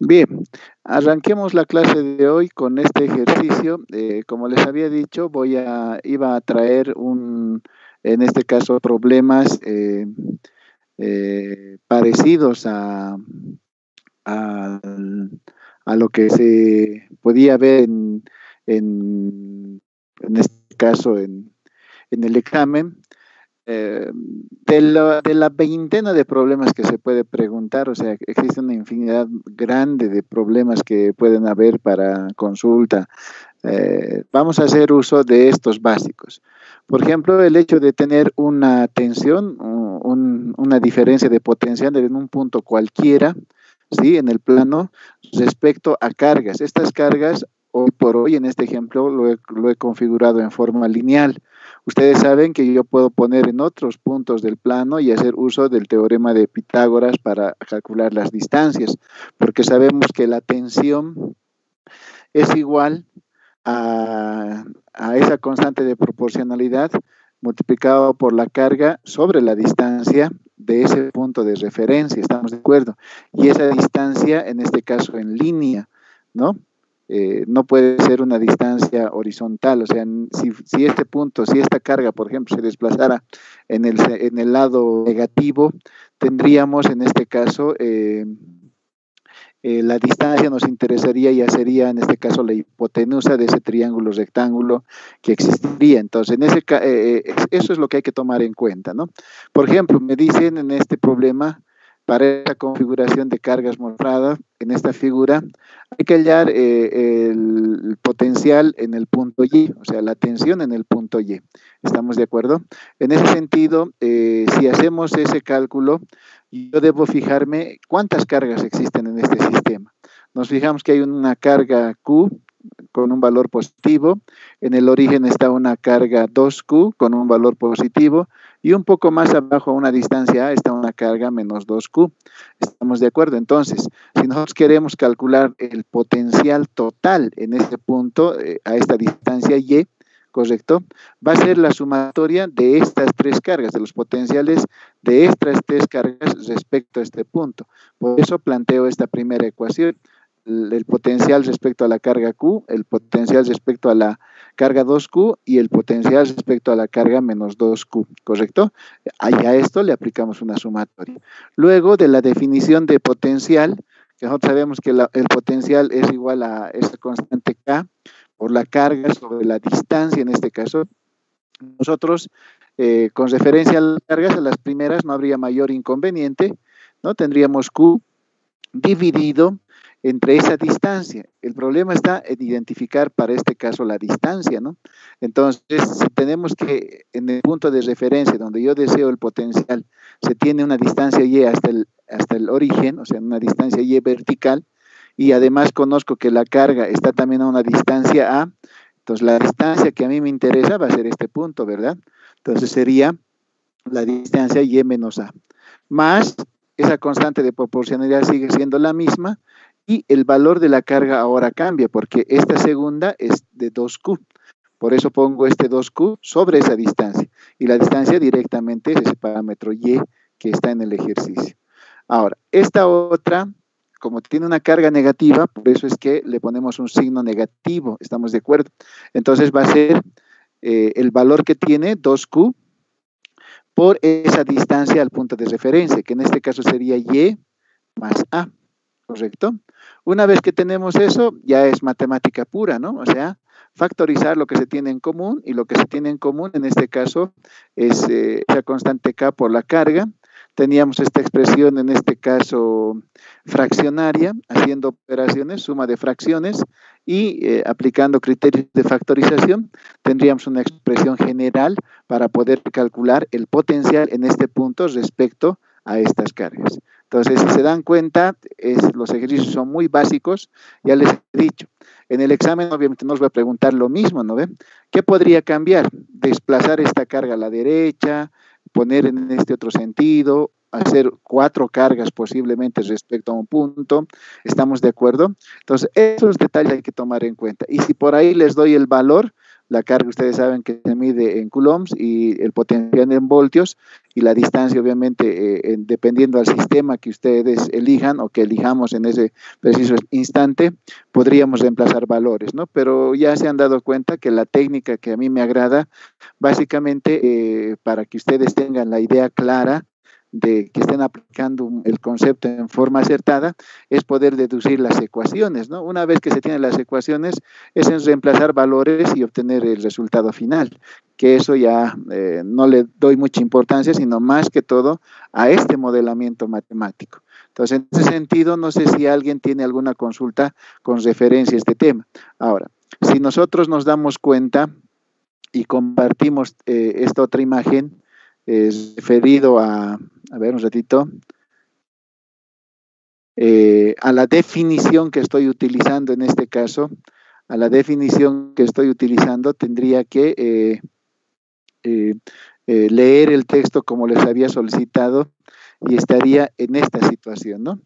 Bien, arranquemos la clase de hoy con este ejercicio. Como les había dicho, iba a traer en este caso, problemas parecidos a- a lo que se podía ver en este caso en el examen. De la veintena de problemas que se puede preguntar, o sea, existe una infinidad grande de problemas que pueden haber para consulta. Vamos a hacer uso de estos básicos. Por ejemplo, el hecho de tener una tensión, una diferencia de potencial en un punto cualquiera, ¿sí? En el plano respecto a cargas. Estas cargas, hoy por hoy, en este ejemplo, lo he configurado en forma lineal. Ustedes saben que yo puedo poner en otros puntos del plano y hacer uso del teorema de Pitágoras para calcular las distancias, porque sabemos que la tensión es igual a esa constante de proporcionalidad multiplicado por la carga sobre la distancia de ese punto de referencia, ¿estamos de acuerdo? Y esa distancia, en este caso en línea, ¿no? No puede ser una distancia horizontal, o sea, si este punto, si esta carga, por ejemplo, se desplazara en el lado negativo, tendríamos en este caso la distancia nos interesaría, ya sería en este caso la hipotenusa de ese triángulo rectángulo que existiría. Entonces, eso es lo que hay que tomar en cuenta, ¿no? Por ejemplo, me dicen en este problema, para esta configuración de cargas mostradas, en esta figura, hay que hallar el potencial en el punto Y, o sea, la tensión en el punto Y. ¿Estamos de acuerdo? En ese sentido, si hacemos ese cálculo, yo debo fijarme cuántas cargas existen en este sistema. Nos fijamos que hay una carga Q con un valor positivo, en el origen está una carga 2Q con un valor positivo y un poco más abajo a una distancia A está una carga menos 2Q. ¿Estamos de acuerdo? Entonces, si nosotros queremos calcular el potencial total en este punto, a esta distancia Y, ¿correcto? Va a ser la sumatoria de estas tres cargas, de los potenciales de estas tres cargas respecto a este punto. Por eso planteo esta primera ecuación. El potencial respecto a la carga Q, el potencial respecto a la carga 2Q y el potencial respecto a la carga menos 2Q, ¿correcto? A esto le aplicamos una sumatoria. Luego de la definición de potencial, que nosotros sabemos que el potencial es igual a esta constante K por la carga sobre la distancia, en este caso, nosotros, con referencia a las cargas, a las primeras no habría mayor inconveniente, ¿no? Tendríamos Q dividido entre esa distancia. El problema está en identificar para este caso la distancia, ¿no? Entonces, si tenemos que en el punto de referencia donde yo deseo el potencial, se tiene una distancia Y hasta el origen, o sea, una distancia Y vertical, y además conozco que la carga está también a una distancia A, entonces la distancia que a mí me interesa va a ser este punto, ¿verdad? Entonces sería la distancia Y menos A, más esa constante de proporcionalidad sigue siendo la misma y el valor de la carga ahora cambia porque esta segunda es de 2Q. Por eso pongo este 2Q sobre esa distancia y la distancia directamente es ese parámetro Y que está en el ejercicio. Ahora, esta otra, como tiene una carga negativa, por eso es que le ponemos un signo negativo, ¿estamos de acuerdo? Entonces va a ser el valor que tiene 2Q por esa distancia al punto de referencia, que en este caso sería Y más A, ¿correcto? Una vez que tenemos eso, ya es matemática pura, ¿no? O sea, factorizar lo que se tiene en común, y lo que se tiene en común en este caso es esa constante K por la carga. Teníamos esta expresión en este caso fraccionaria, haciendo operaciones, suma de fracciones, y aplicando criterios de factorización, tendríamos una expresión general para poder calcular el potencial en este punto respecto a estas cargas. Entonces, si se dan cuenta, los ejercicios son muy básicos, ya les he dicho. En el examen, obviamente, nos va a preguntar lo mismo, ¿no ven? ¿Qué podría cambiar? Desplazar esta carga a la derecha, poner en este otro sentido, hacer 4 cargas posiblemente respecto a un punto. ¿Estamos de acuerdo? Entonces, esos detalles hay que tomar en cuenta. Y si por ahí les doy el valor, La carga, ustedes saben que se mide en coulombs y el potencial en voltios, y la distancia, obviamente, dependiendo del sistema que ustedes elijan o que elijamos en ese preciso instante, podríamos reemplazar valores, ¿no? Pero ya se han dado cuenta que la técnica que a mí me agrada, básicamente, para que ustedes tengan la idea clara de que estén aplicando el concepto en forma acertada, es poder deducir las ecuaciones, ¿no? Una vez que se tienen las ecuaciones, es en reemplazar valores y obtener el resultado final, que eso ya no le doy mucha importancia, sino más que todo a este modelamiento matemático. Entonces, en ese sentido, no sé si alguien tiene alguna consulta con referencia a este tema. Ahora, si nosotros nos damos cuenta y compartimos esta otra imagen, es referido a ver un ratito, a la definición que estoy utilizando en este caso, a la definición que estoy utilizando, tendría que leer el texto como les había solicitado y estaría en esta situación, ¿no?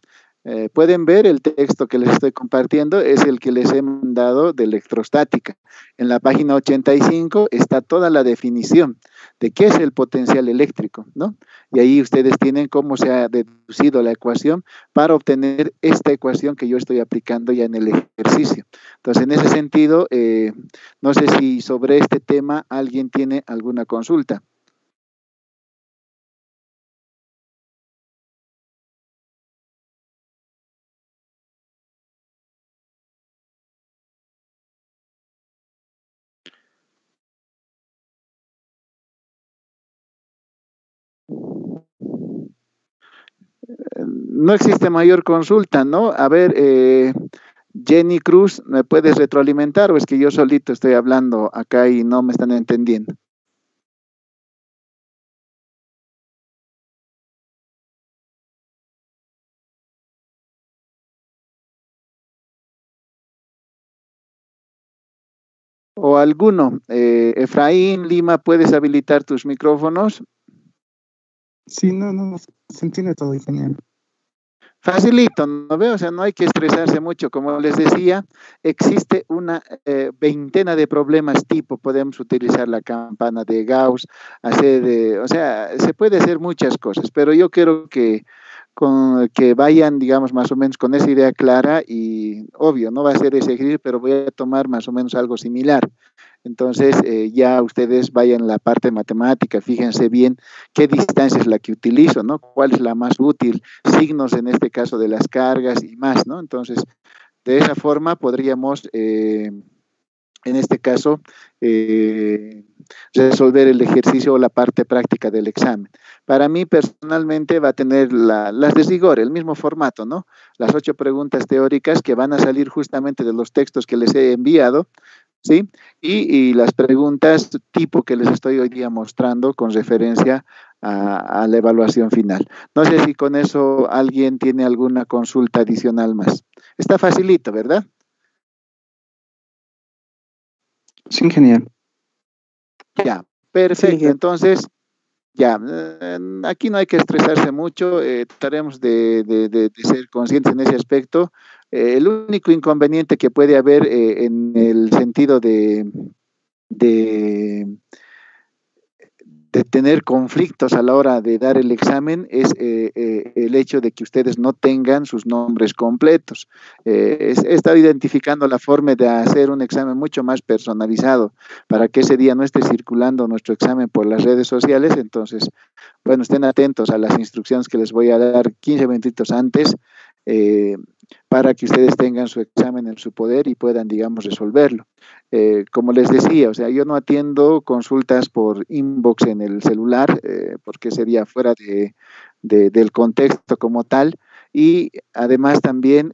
Pueden ver el texto que les estoy compartiendo, es el que les he mandado de electrostática. En la página 85 está toda la definición de qué es el potencial eléctrico, ¿no? Y ahí ustedes tienen cómo se ha deducido la ecuación para obtener esta ecuación que yo estoy aplicando ya en el ejercicio. Entonces, en ese sentido, no sé si sobre este tema alguien tiene alguna consulta. No existe mayor consulta, ¿no? A ver, Jenny Cruz, ¿me puedes retroalimentar o es que yo solito estoy hablando acá y no me están entendiendo? O alguno, Efraín, Lima, ¿puedes habilitar tus micrófonos? Sí, no, se entiende todo, ingeniero. Facilito, ¿no veo? O sea, no hay que estresarse mucho. Como les decía, existe una veintena de problemas tipo, podemos utilizar la campana de Gauss, hacer, o sea, se puede hacer muchas cosas, pero yo quiero que vayan, digamos, más o menos con esa idea clara y obvio, no va a ser ese ejercicio, pero voy a tomar más o menos algo similar. Entonces, ya ustedes vayan a la parte matemática, fíjense bien qué distancia es la que utilizo, ¿no? ¿Cuál es la más útil? Signos en este caso de las cargas y más, ¿no? Entonces, de esa forma podríamos, en este caso, resolver el ejercicio o la parte práctica del examen. Para mí, personalmente, va a tener las de rigor, el mismo formato, ¿no? Las 8 preguntas teóricas que van a salir justamente de los textos que les he enviado, ¿sí? Y las preguntas tipo que les estoy hoy día mostrando con referencia a la evaluación final. No sé si con eso alguien tiene alguna consulta adicional más. Está facilito, ¿verdad? Sí, ingeniero. Ya, Sí, perfecto. ingeniero. Entonces, ya, aquí no hay que estresarse mucho, trataremos de ser conscientes en ese aspecto. El único inconveniente que puede haber en el sentido de, de tener conflictos a la hora de dar el examen es el hecho de que ustedes no tengan sus nombres completos. He estado identificando la forma de hacer un examen mucho más personalizado para que ese día no esté circulando nuestro examen por las redes sociales. Entonces, bueno, estén atentos a las instrucciones que les voy a dar 15 minutitos antes eh, para que ustedes tengan su examen en su poder y puedan, digamos, resolverlo. Como les decía, o sea, yo no atiendo consultas por inbox en el celular porque sería fuera del contexto como tal y además también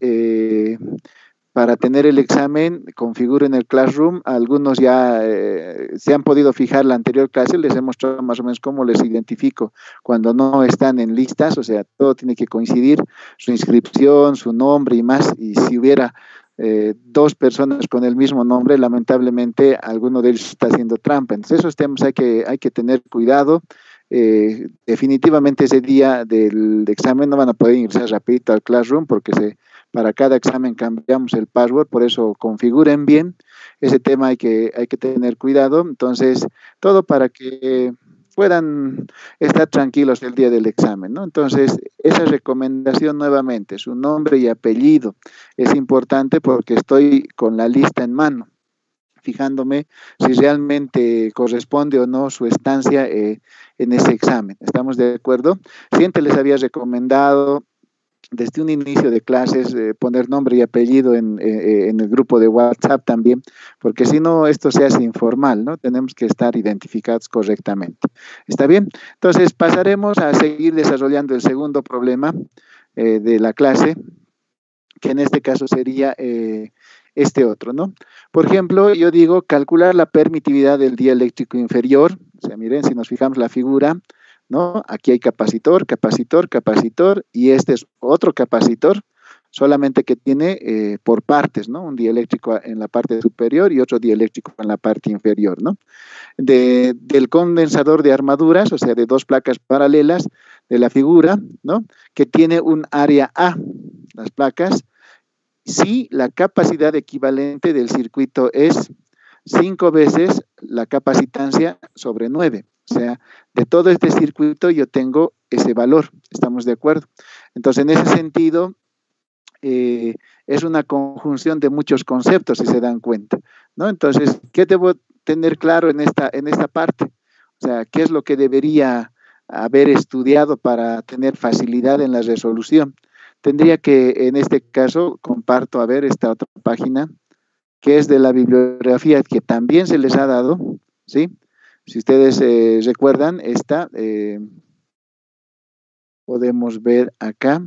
para tener el examen, configuro en el Classroom. Algunos ya se han podido fijar la anterior clase, les he mostrado más o menos cómo les identifico cuando no están en listas, o sea, todo tiene que coincidir, su inscripción, su nombre y más, y si hubiera 2 personas con el mismo nombre, lamentablemente alguno de ellos está haciendo trampa. Entonces, esos temas hay que tener cuidado. Definitivamente ese día del examen no van a poder ingresar rapidito al Classroom porque se para cada examen cambiamos el password, por eso configuren bien, ese tema hay que tener cuidado, entonces todo para que puedan estar tranquilos el día del examen, ¿no? Entonces, esa recomendación nuevamente, su nombre y apellido es importante porque estoy con la lista en mano, fijándome si realmente corresponde o no su estancia en ese examen. ¿Estamos de acuerdo? Siempre les había recomendado desde un inicio de clases poner nombre y apellido en el grupo de WhatsApp también, porque si no esto se hace informal, ¿no? Tenemos que estar identificados correctamente. ¿Está bien? Entonces pasaremos a seguir desarrollando el segundo problema de la clase, que en este caso sería este otro, ¿no? Por ejemplo, yo digo calcular la permitividad del dieléctrico inferior. O sea, miren, si nos fijamos la figura, ¿no? Aquí hay capacitor, capacitor, capacitor, y este es otro capacitor, solamente que tiene por partes, ¿no? Un dieléctrico en la parte superior y otro dieléctrico en la parte inferior, ¿no? Del condensador de armaduras, o sea, de dos placas paralelas de la figura, ¿no? Que tiene un área A, las placas, si la capacidad equivalente del circuito es 5 veces la capacitancia sobre 9. O sea, de todo este circuito yo tengo ese valor, ¿estamos de acuerdo? Entonces, en ese sentido, es una conjunción de muchos conceptos, si se dan cuenta, ¿no? Entonces, ¿qué debo tener claro en esta parte? O sea, ¿qué es lo que debería haber estudiado para tener facilidad en la resolución? Tendría que, en este caso, comparto, a ver, esta otra página, que es de la bibliografía que también se les ha dado, ¿sí? Si ustedes recuerdan, esta podemos ver acá,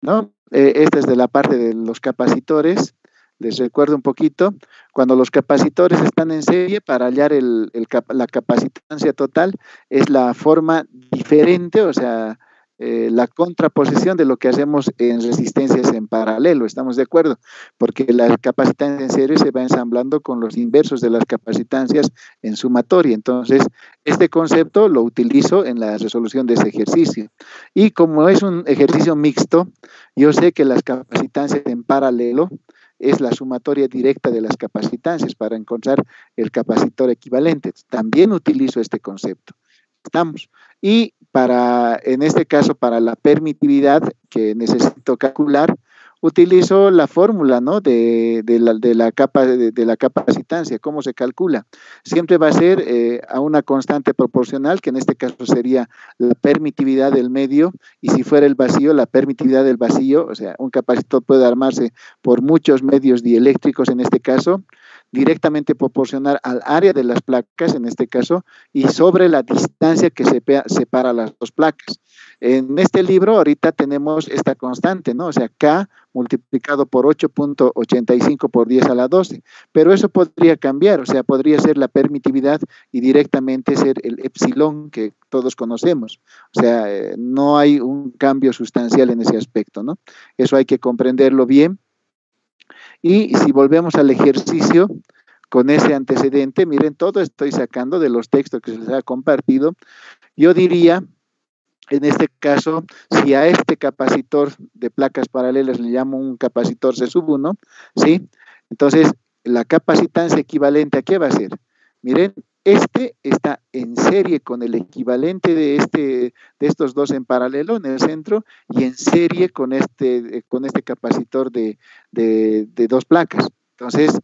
¿no? Esta es de la parte de los capacitores. Les recuerdo un poquito, cuando los capacitores están en serie, para hallar la capacitancia total, es la forma diferente, o sea, la contraposición de lo que hacemos en resistencias en paralelo, ¿estamos de acuerdo? Porque la capacitancia en serie se va ensamblando con los inversos de las capacitancias en sumatoria. Entonces, este concepto lo utilizo en la resolución de ese ejercicio. Y como es un ejercicio mixto, yo sé que las capacitancias en paralelo es la sumatoria directa de las capacitancias para encontrar el capacitor equivalente. También utilizo este concepto. Estamos. Y en este caso, para la permitividad que necesito calcular, utilizo la fórmula, ¿no? de la capacitancia, cómo se calcula. Siempre va a ser a una constante proporcional, que en este caso sería la permitividad del medio, y si fuera el vacío, la permitividad del vacío. O sea, un capacitor puede armarse por muchos medios dieléctricos, en este caso, directamente proporcional al área de las placas, en este caso, y sobre la distancia que separa las dos placas. En este libro ahorita tenemos esta constante, ¿no? O sea, K multiplicado por 8.85 por 10 a la 12, pero eso podría cambiar, o sea, podría ser la permitividad y directamente ser el epsilon que todos conocemos. O sea, no hay un cambio sustancial en ese aspecto, ¿no? Eso hay que comprenderlo bien. Y si volvemos al ejercicio, con ese antecedente, miren, todo estoy sacando de los textos que se les ha compartido. Yo diría, en este caso, si a este capacitor de placas paralelas le llamo un capacitor C1, ¿sí? Entonces, la capacitancia equivalente, ¿a qué va a ser? Miren, este está en serie con el equivalente de estos dos en paralelo en el centro y en serie con este capacitor de dos placas. Entonces,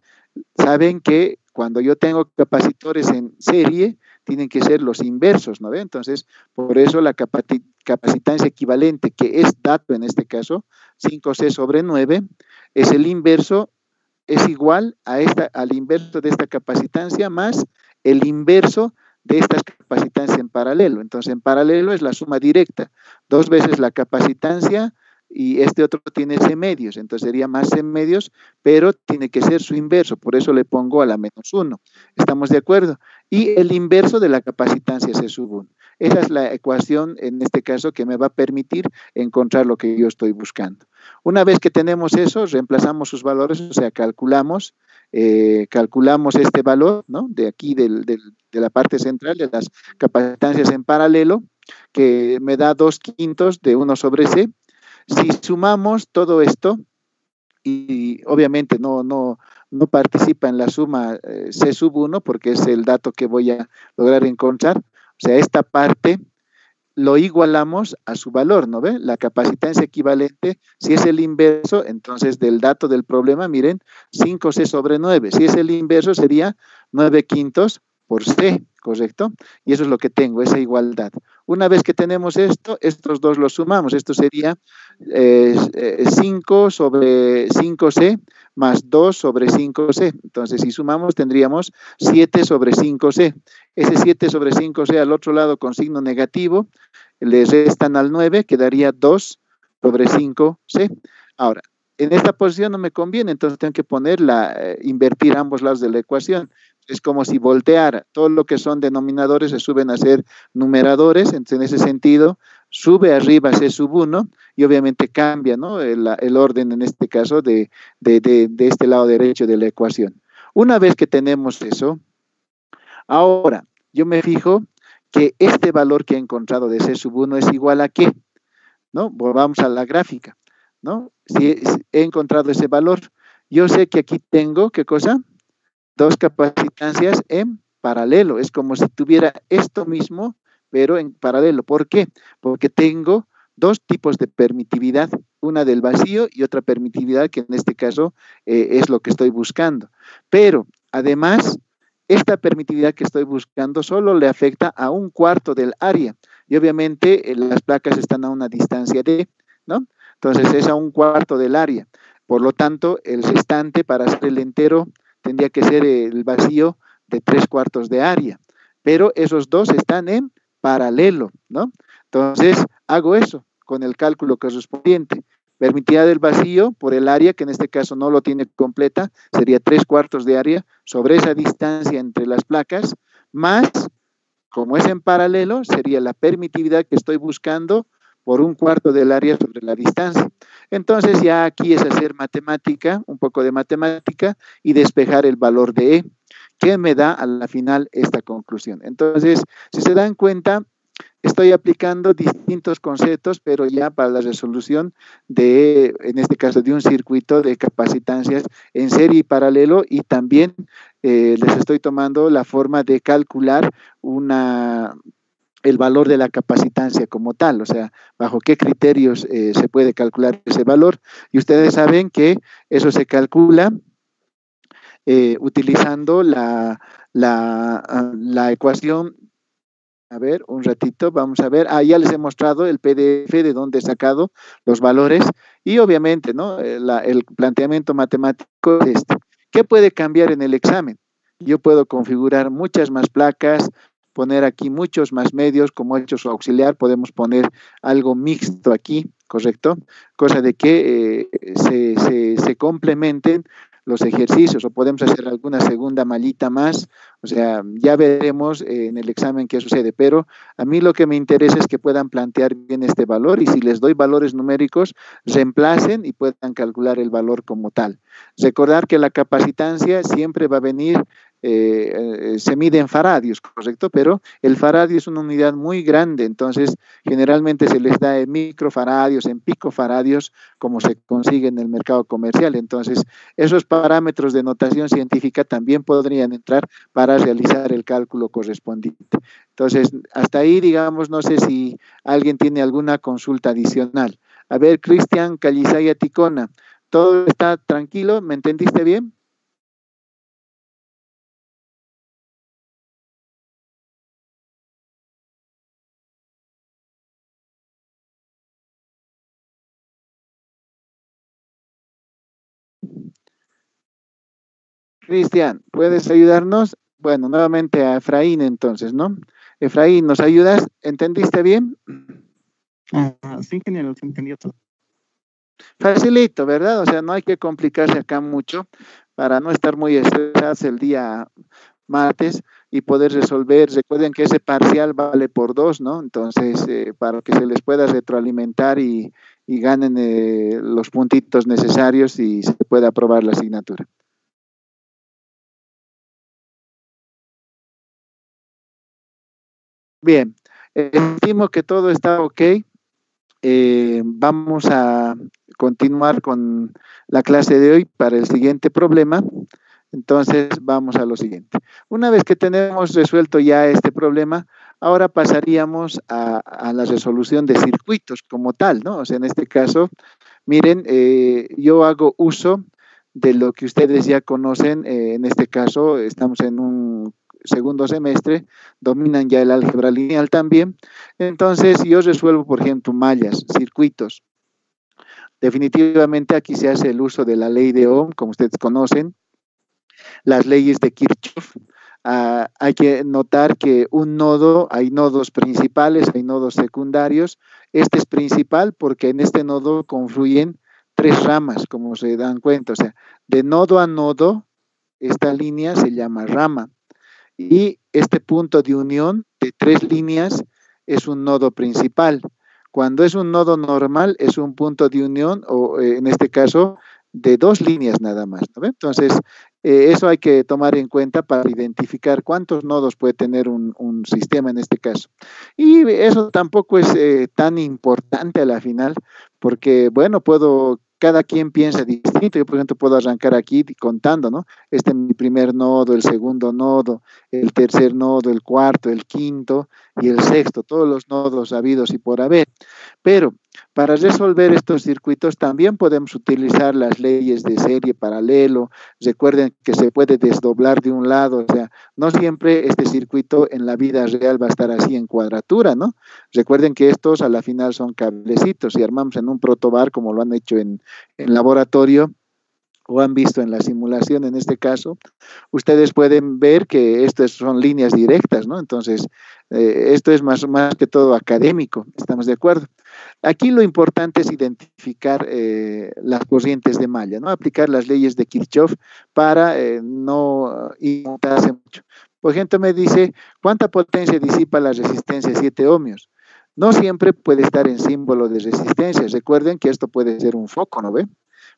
saben que cuando yo tengo capacitores en serie, tienen que ser los inversos, ¿no ve? Entonces, por eso la capacitancia equivalente, que es dato en este caso, 5C sobre 9, es el inverso, es igual al inverso de esta capacitancia más el inverso de estas capacitancias en paralelo. Entonces, en paralelo es la suma directa, 2 veces la capacitancia y este otro tiene C medios, entonces sería más C medios, pero tiene que ser su inverso, por eso le pongo a la menos 1. ¿Estamos de acuerdo? Y el inverso de la capacitancia C sub 1. Esa es la ecuación, en este caso, que me va a permitir encontrar lo que yo estoy buscando. Una vez que tenemos eso, reemplazamos sus valores, o sea, calculamos este valor, ¿no? De aquí, de la parte central, de las capacitancias en paralelo, que me da 2/5 de 1 sobre C. Si sumamos todo esto, y obviamente no participa en la suma C sub 1 porque es el dato que voy a lograr encontrar. O sea, esta parte lo igualamos a su valor, ¿no ve? La capacitancia equivalente, si es el inverso, entonces del dato del problema, miren, 5C sobre 9. Si es el inverso, sería 9 quintos por C, ¿correcto? Y eso es lo que tengo, esa igualdad. Una vez que tenemos esto, estos dos los sumamos. Esto sería 5 sobre 5C más 2 sobre 5C. Entonces, si sumamos, tendríamos 7 sobre 5C. Ese 7 sobre 5C al otro lado con signo negativo, le restan al 9, quedaría 2 sobre 5C. Ahora, en esta posición no me conviene, entonces tengo que invertir ambos lados de la ecuación. Es como si volteara, todo lo que son denominadores se suben a ser numeradores, entonces en ese sentido sube arriba C sub 1 y obviamente cambia, ¿no? el orden en este caso de este lado derecho de la ecuación. Una vez que tenemos eso, ahora yo me fijo que este valor que he encontrado de C sub 1 es igual a ¿qué? ¿No? Volvamos a la gráfica, ¿no? Si he encontrado ese valor, yo sé que aquí tengo, ¿qué cosa? Dos capacitancias en paralelo. Es como si tuviera esto mismo, pero en paralelo. ¿Por qué? Porque tengo dos tipos de permitividad, una del vacío y otra permitividad que en este caso es lo que estoy buscando. Pero además, esta permitividad que estoy buscando solo le afecta a un cuarto del área y obviamente las placas están a una distancia de, ¿no? Entonces es a un cuarto del área. Por lo tanto, el restante para hacer el entero tendría que ser el vacío de 3/4 de área, pero esos dos están en paralelo, ¿no? Entonces, hago eso con el cálculo correspondiente. Permitida del vacío por el área, que en este caso no lo tiene completa, sería 3/4 de área sobre esa distancia entre las placas, más, como es en paralelo, sería la permitividad que estoy buscando por un cuarto del área sobre la distancia. Entonces ya aquí es hacer matemática, un poco de matemática y despejar el valor de E, que me da a la final esta conclusión. Entonces, si se dan cuenta, estoy aplicando distintos conceptos, pero ya para la resolución en este caso, de un circuito de capacitancias en serie y paralelo, y también les estoy tomando la forma de calcular el valor de la capacitancia como tal, o sea, bajo qué criterios se puede calcular ese valor. Y ustedes saben que eso se calcula utilizando la ecuación. A ver, un ratito, vamos a ver. Ya les he mostrado el PDF de donde he sacado los valores y obviamente, ¿no? El planteamiento matemático es este. ¿Qué puede cambiar en el examen? Yo puedo configurar muchas más placas, poner aquí muchos más medios, como he hecho su auxiliar, podemos poner algo mixto aquí, ¿correcto? Cosa de que se complementen los ejercicios o podemos hacer alguna segunda mallita más, o sea, ya veremos en el examen qué sucede, pero a mí lo que me interesa es que puedan plantear bien este valor y si les doy valores numéricos, reemplacen y puedan calcular el valor como tal. Recordar que la capacitancia siempre va a venir, se mide en faradios, ¿correcto? Pero el faradio es una unidad muy grande, entonces generalmente se les da en microfaradios, en picofaradios, como se consigue en el mercado comercial. Entonces, esos parámetros de notación científica también podrían entrar para realizar el cálculo correspondiente. Entonces, hasta ahí, digamos, no sé si alguien tiene alguna consulta adicional. A ver, Cristian Calizaya Ticona, ¿todo está tranquilo? ¿Me entendiste bien? Cristian, ¿puedes ayudarnos? Bueno, nuevamente a Efraín entonces, ¿no? Efraín, ¿nos ayudas? ¿Entendiste bien? Sí, ingeniero, se entendió todo. Facilito, ¿verdad? O sea, no hay que complicarse acá mucho para no estar muy estresados el día martes y poder resolver. Recuerden que ese parcial vale por 2, ¿no? Entonces, para que se les pueda retroalimentar y ganen los puntitos necesarios y se pueda aprobar la asignatura. Bien, estimo que todo está ok. vamos a continuar con la clase de hoy para el siguiente problema. Entonces, vamos a lo siguiente. Una vez que tenemos resuelto ya este problema, ahora pasaríamos a la resolución de circuitos como tal, ¿no? O sea, en este caso, miren, yo hago uso de lo que ustedes ya conocen. En este caso, estamos en un segundo semestre, dominan ya el álgebra lineal también. Entonces, yo resuelvo, por ejemplo, mallas, circuitos. Definitivamente aquí se hace el uso de la ley de Ohm, como ustedes conocen, las leyes de Kirchhoff. Hay que notar que un nodo, hay nodos principales, hay nodos secundarios. Este es principal porque en este nodo confluyen tres ramas, como se dan cuenta. O sea, de nodo a nodo, esta línea se llama rama. Y este punto de unión de tres líneas es un nodo principal. Cuando es un nodo normal, es un punto de unión, o en este caso, de dos líneas nada más, ¿no? Entonces, eso hay que tomar en cuenta para identificar cuántos nodos puede tener un sistema en este caso. Y eso tampoco es tan importante a la final, porque, bueno, cada quien piensa distinto. Yo, por ejemplo, puedo arrancar aquí contando, ¿no? Este es mi primer nodo, el segundo nodo, el tercer nodo, el cuarto, el quinto y el sexto, todos los nodos habidos y por haber. Pero para resolver estos circuitos también podemos utilizar las leyes de serie paralelo. Recuerden que se puede desdoblar de un lado, o sea, no siempre este circuito en la vida real va a estar así en cuadratura, ¿no? Recuerden que estos a la final son cablecitos y armamos en un protobar como lo han hecho en laboratorio o han visto en la simulación en este caso, ustedes pueden ver que estas son líneas directas, ¿no? Entonces, esto es más que todo académico, ¿estamos de acuerdo? Aquí lo importante es identificar las corrientes de malla, ¿no? Aplicar las leyes de Kirchhoff para no inmutarse mucho. Por ejemplo, me dice, ¿cuánta potencia disipa la resistencia 7 ohmios? No siempre puede estar en símbolo de resistencia. Recuerden que esto puede ser un foco, ¿no ve?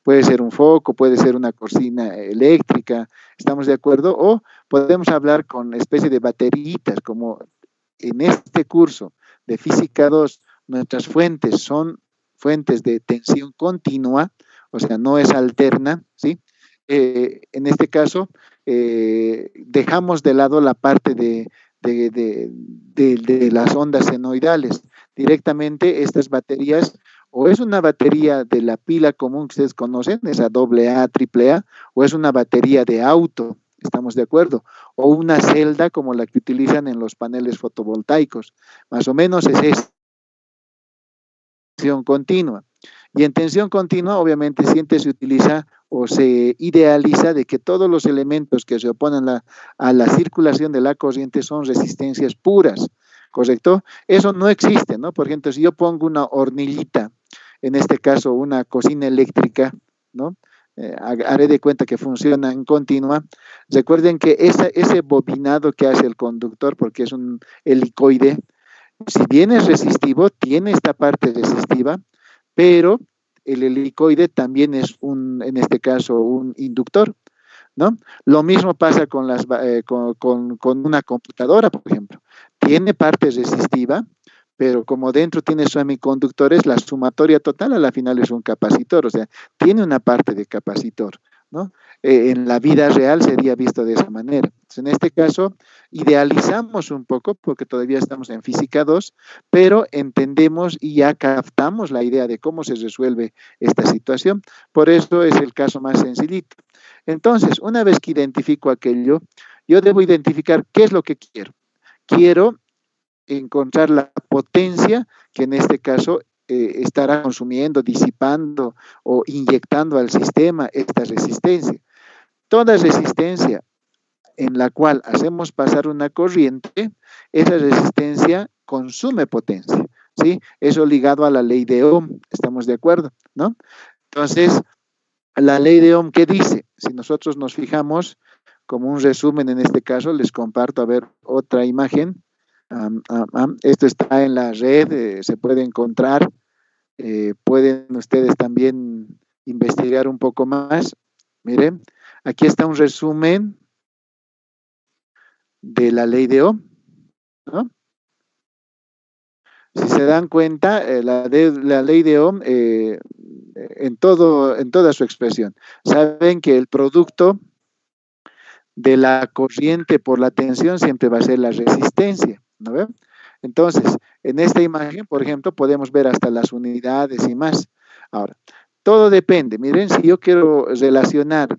Puede ser un foco, puede ser una cocina eléctrica, ¿estamos de acuerdo? O podemos hablar con especie de bateritas, como en este curso de Física 2, nuestras fuentes son fuentes de tensión continua, o sea, no es alterna, ¿sí? En este caso, dejamos de lado la parte de las ondas senoidales. Directamente estas baterías, o es una batería de la pila común que ustedes conocen, esa AA, AAA, o es una batería de auto, ¿estamos de acuerdo? O una celda como la que utilizan en los paneles fotovoltaicos. Más o menos es esa tensión continua. Y en tensión continua, obviamente, siempre se utiliza o se idealiza de que todos los elementos que se oponen a la circulación de la corriente son resistencias puras, ¿correcto? Eso no existe, ¿no? Por ejemplo, si yo pongo una hornillita, en este caso una cocina eléctrica, ¿no? Haré de cuenta que funciona en continua. Recuerden que ese bobinado que hace el conductor, porque es un helicoide, si bien es resistivo, tiene esta parte resistiva, pero el helicoide también es en este caso, un inductor, ¿no? Lo mismo pasa con una computadora, por ejemplo. Tiene parte resistiva, pero como dentro tiene semiconductores, la sumatoria total a la final es un capacitor, o sea, tiene una parte de capacitor, ¿no? En la vida real sería visto de esa manera. Entonces, en este caso, idealizamos un poco, porque todavía estamos en física 2, pero entendemos y ya captamos la idea de cómo se resuelve esta situación. Por eso es el caso más sencillito. Entonces, una vez que identifico aquello, yo debo identificar qué es lo que quiero. Quiero encontrar la potencia que en este caso estará consumiendo, disipando o inyectando al sistema esta resistencia. Toda resistencia en la cual hacemos pasar una corriente, esa resistencia consume potencia, ¿sí? Eso ligado a la ley de Ohm, ¿estamos de acuerdo? ¿No? Entonces, la ley de Ohm, ¿qué dice? Si nosotros nos fijamos, como un resumen en este caso, les comparto, a ver, otra imagen. Esto está en la red, se puede encontrar, pueden ustedes también investigar un poco más. Miren, aquí está un resumen de la ley de Ohm, ¿no? Si se dan cuenta, la ley de Ohm en toda su expresión. Saben que el producto de la corriente por la tensión siempre va a ser la resistencia, ¿no ve? Entonces, en esta imagen, por ejemplo, podemos ver hasta las unidades y más. Ahora, todo depende. Miren, si yo quiero relacionar,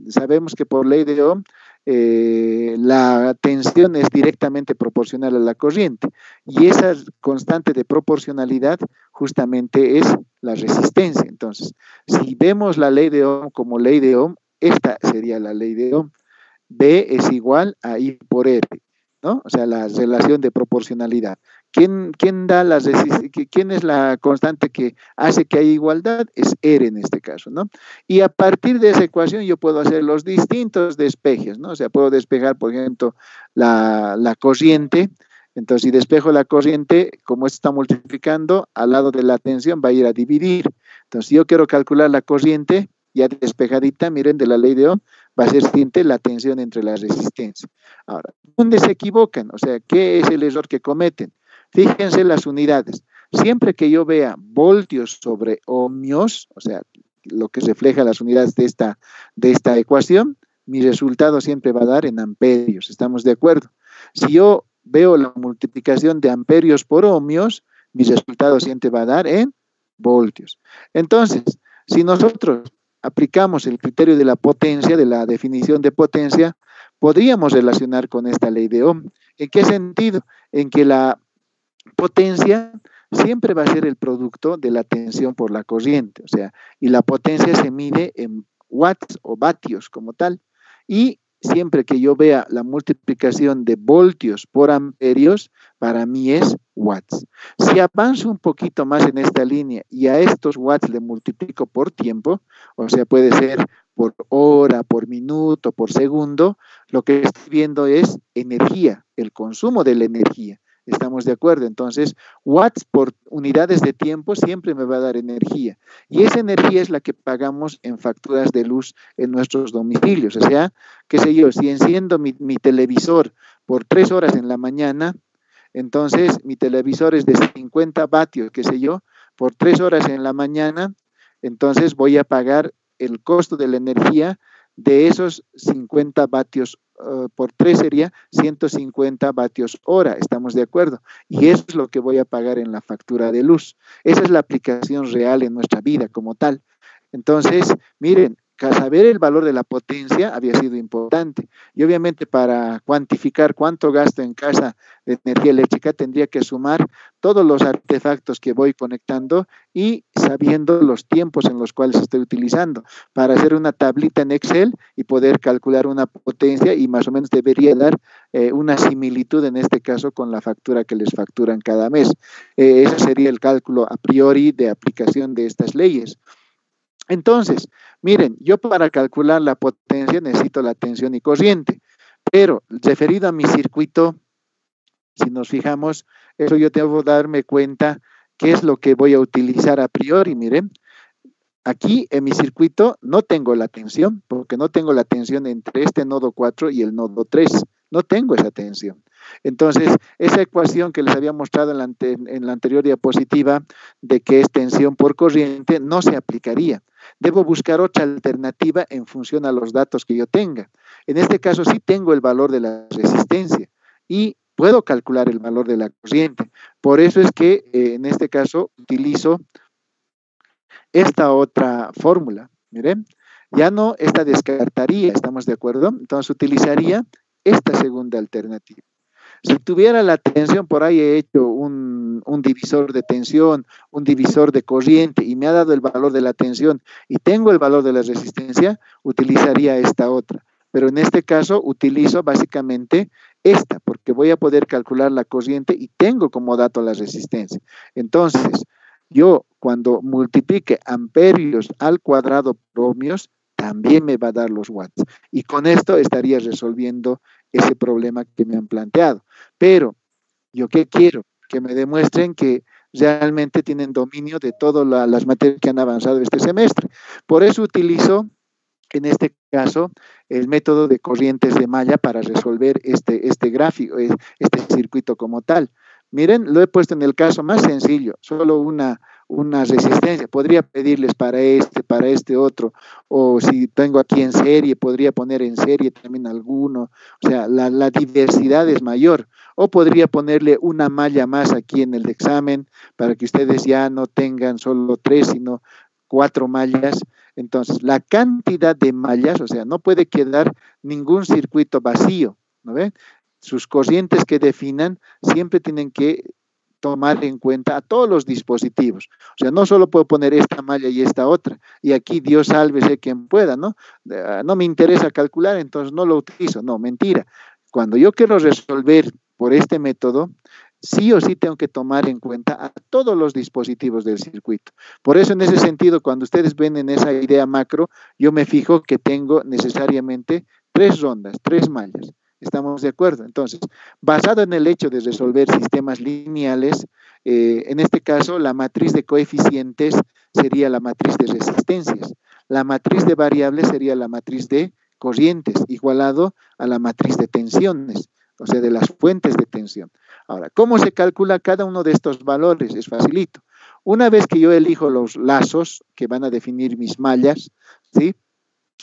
sabemos que por ley de Ohm, la tensión es directamente proporcional a la corriente y esa constante de proporcionalidad justamente es la resistencia. Entonces, si vemos la ley de Ohm como ley de Ohm, esta sería la ley de Ohm. B es igual a I por R, ¿no? O sea, la relación de proporcionalidad. ¿Quién es la constante que hace que haya igualdad? Es R en este caso, ¿no? Y a partir de esa ecuación yo puedo hacer los distintos despejes, ¿no? O sea, puedo despejar, por ejemplo, la corriente. Entonces, si despejo la corriente, como esto está multiplicando, al lado de la tensión va a ir a dividir. Entonces, si yo quiero calcular la corriente, ya despejadita, miren, de la ley de Ohm, va a ser siente la tensión entre las resistencias. Ahora, ¿dónde se equivocan? O sea, ¿qué es el error que cometen? Fíjense las unidades. Siempre que yo vea voltios sobre ohmios, o sea, lo que refleja las unidades de esta ecuación, mi resultado siempre va a dar en amperios. ¿Estamos de acuerdo? Si yo veo la multiplicación de amperios por ohmios, mi resultado siempre va a dar en voltios. Entonces, si nosotros aplicamos el criterio de la potencia, de la definición de potencia, podríamos relacionar con esta ley de Ohm. ¿En qué sentido? En que la potencia siempre va a ser el producto de la tensión por la corriente, o sea, y la potencia se mide en watts o vatios como tal, y siempre que yo vea la multiplicación de voltios por amperios, para mí es watts. Si avanzo un poquito más en esta línea y a estos watts le multiplico por tiempo, o sea, puede ser por hora, por minuto, por segundo, lo que estoy viendo es energía, el consumo de la energía. ¿Estamos de acuerdo? Entonces, watts por unidades de tiempo siempre me va a dar energía. Y esa energía es la que pagamos en facturas de luz en nuestros domicilios. O sea, qué sé yo, si enciendo mi televisor por 3 horas en la mañana, entonces mi televisor es de 50 vatios, qué sé yo, por 3 horas en la mañana, entonces voy a pagar el costo de la energía de esos 50 vatios por 3 sería 150 vatios hora, ¿estamos de acuerdo? Y eso es lo que voy a pagar en la factura de luz. Esa es la aplicación real en nuestra vida como tal. Entonces, miren, saber el valor de la potencia había sido importante. Y obviamente para cuantificar cuánto gasto en casa de energía eléctrica tendría que sumar todos los artefactos que voy conectando y sabiendo los tiempos en los cuales estoy utilizando para hacer una tablita en Excel y poder calcular una potencia y más o menos debería dar una similitud en este caso con la factura que les facturan cada mes. Ese sería el cálculo a priori de aplicación de estas leyes. Entonces, miren, yo para calcular la potencia necesito la tensión y corriente, pero referido a mi circuito, si nos fijamos, eso yo debo darme cuenta qué es lo que voy a utilizar a priori. Miren, aquí en mi circuito no tengo la tensión, porque no tengo la tensión entre este nodo 4 y el nodo 3. No tengo esa tensión. Entonces, esa ecuación que les había mostrado en la anterior diapositiva de que es tensión por corriente no se aplicaría. Debo buscar otra alternativa en función a los datos que yo tenga. En este caso sí tengo el valor de la resistencia y puedo calcular el valor de la corriente. Por eso es que en este caso utilizo esta otra fórmula. Miren, ya no esta descartaría, ¿estamos de acuerdo? Entonces utilizaría esta segunda alternativa. Si tuviera la tensión, por ahí he hecho un divisor de tensión, un divisor de corriente y me ha dado el valor de la tensión y tengo el valor de la resistencia, utilizaría esta otra. Pero en este caso utilizo básicamente esta porque voy a poder calcular la corriente y tengo como dato la resistencia. Entonces, yo cuando multiplique amperios al cuadrado por ohmios, también me va a dar los watts. Y con esto estaría resolviendo ese problema que me han planteado. Pero, ¿yo qué quiero? Que me demuestren que realmente tienen dominio de todas las materias que han avanzado este semestre. Por eso utilizo, en este caso, el método de corrientes de malla para resolver este gráfico, este circuito como tal. Miren, lo he puesto en el caso más sencillo, solo una resistencia. Podría pedirles para este otro, o si tengo aquí en serie, podría poner en serie también alguno. O sea, la diversidad es mayor. O podría ponerle una malla más aquí en el examen para que ustedes ya no tengan solo 3, sino 4 mallas. Entonces, la cantidad de mallas, o sea, no puede quedar ningún circuito vacío, ¿no ven? Sus corrientes que definan siempre tienen que tomar en cuenta a todos los dispositivos. O sea, no solo puedo poner esta malla y esta otra, y aquí Dios sálvese quien pueda, ¿no? No me interesa calcular, entonces no lo utilizo. No, mentira. Cuando yo quiero resolver por este método, sí o sí tengo que tomar en cuenta a todos los dispositivos del circuito. Por eso, en ese sentido, cuando ustedes ven en esa idea macro, yo me fijo que tengo necesariamente 3 rondas, 3 mallas. ¿Estamos de acuerdo? Entonces, basado en el hecho de resolver sistemas lineales, en este caso, la matriz de coeficientes sería la matriz de resistencias. La matriz de variables sería la matriz de corrientes, igualado a la matriz de tensiones, o sea, de las fuentes de tensión. Ahora, ¿cómo se calcula cada uno de estos valores? Es facilito. Una vez que yo elijo los lazos que van a definir mis mallas, ¿sí?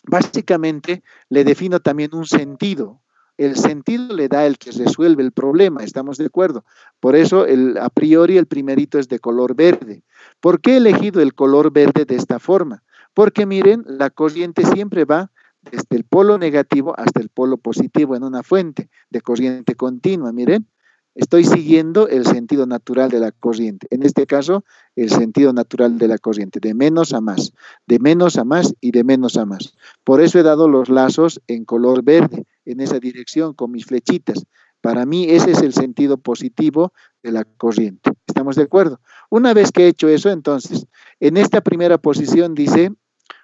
Básicamente le defino también un sentido. El sentido le da el que resuelve el problema, ¿estamos de acuerdo? Por eso, a priori, el primerito es de color verde. ¿Por qué he elegido el color verde de esta forma? Porque miren, la corriente siempre va desde el polo negativo hasta el polo positivo en una fuente de corriente continua, miren. Estoy siguiendo el sentido natural de la corriente. En este caso, el sentido natural de la corriente, de menos a más, de menos a más y de menos a más. Por eso he dado los lazos en color verde, en esa dirección, con mis flechitas. Para mí, ese es el sentido positivo de la corriente. ¿Estamos de acuerdo? Una vez que he hecho eso, entonces, en esta primera posición dice,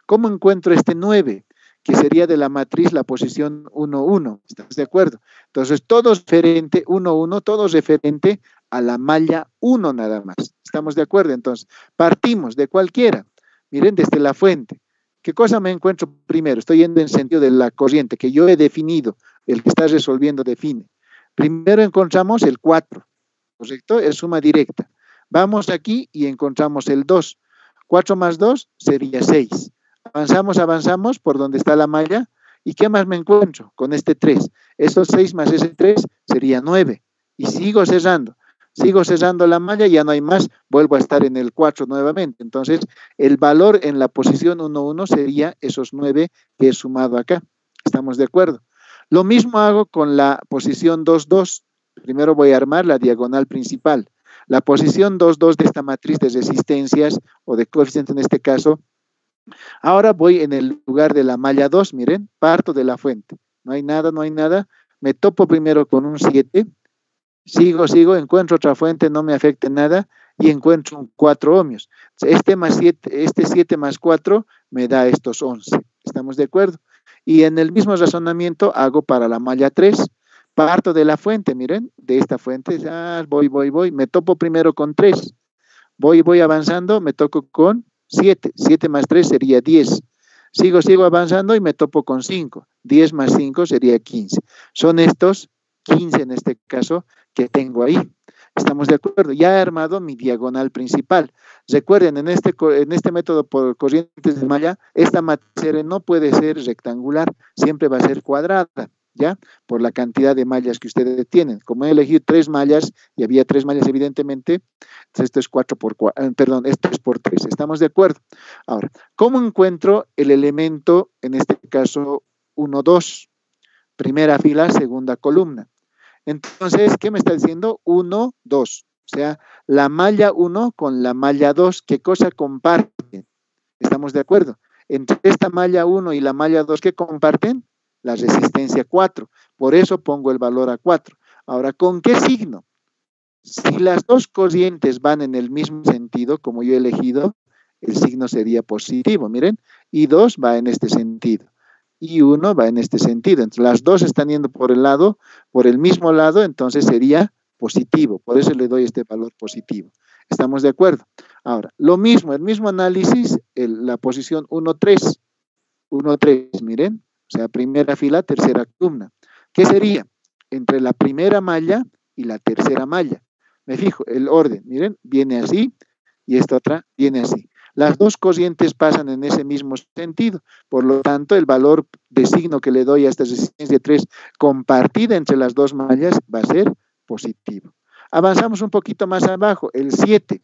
¿cómo encuentro este 9? Que sería de la matriz la posición 1, 1. ¿Estás de acuerdo? Entonces, todo referente, 1, 1, todo referente a la malla 1 nada más. ¿Estamos de acuerdo? Entonces, partimos de cualquiera. Miren, desde la fuente. ¿Qué cosa me encuentro primero? Estoy yendo en sentido de la corriente que yo he definido. El que está resolviendo define. Primero encontramos el 4, ¿correcto? Es suma directa. Vamos aquí y encontramos el 2. 4 más 2 sería 6. Avanzamos por donde está la malla. ¿Y qué más me encuentro? Con este 3. Esos 6 más ese 3 sería 9. Y sigo cerrando la malla, ya no hay más, vuelvo a estar en el 4 nuevamente. Entonces, el valor en la posición 1, 1 sería esos 9 que he sumado acá. ¿Estamos de acuerdo? Lo mismo hago con la posición 2, 2. Primero voy a armar la diagonal principal. La posición 2, 2 de esta matriz de resistencias, o de coeficiente en este caso. Ahora voy en el lugar de la malla 2, miren, parto de la fuente. No hay nada, me topo primero con un 7, sigo, encuentro otra fuente, no me afecta nada, y encuentro un 4 ohmios. Este 7 más 4 me da estos 11. ¿Estamos de acuerdo? Y en el mismo razonamiento hago para la malla 3. Parto de la fuente, miren, de esta fuente, voy, me topo primero con 3. Voy avanzando, me toco con 7. 7 más 3 sería 10. Sigo avanzando y me topo con 5. 10 más 5 sería 15. Son estos 15 en este caso que tengo ahí. ¿Estamos de acuerdo? Ya he armado mi diagonal principal. Recuerden, en este método por corrientes de malla, esta matriz no puede ser rectangular, siempre va a ser cuadrada, ¿ya? Por la cantidad de mallas que ustedes tienen. Como he elegido 3 mallas, y había 3 mallas evidentemente, entonces esto es 4 por 4, perdón, esto es por 3. ¿Estamos de acuerdo? Ahora, ¿cómo encuentro el elemento, en este caso, 1, 2? Primera fila, segunda columna. Entonces, ¿qué me está diciendo? 1, 2. O sea, la malla 1 con la malla 2, ¿qué cosa comparten? ¿Estamos de acuerdo? Entre esta malla 1 y la malla 2, ¿qué comparten? La resistencia 4. Por eso pongo el valor a 4. Ahora, ¿con qué signo? Si las dos corrientes van en el mismo sentido, como yo he elegido, el signo sería positivo, miren, y 2 va en este sentido. Y 1 va en este sentido. Entre las dos están yendo por el mismo lado, entonces sería positivo. Por eso le doy este valor positivo. ¿Estamos de acuerdo? Ahora, lo mismo, el mismo análisis, la posición 1, 3. 1, 3, miren. O sea, primera fila, tercera columna. ¿Qué sería? Entre la primera malla y la tercera malla. Me fijo, el orden, miren, viene así y esta otra viene así. Las dos corrientes pasan en ese mismo sentido, por lo tanto, el valor de signo que le doy a esta resistencia 3 compartida entre las dos mallas va a ser positivo. Avanzamos un poquito más abajo, el 7.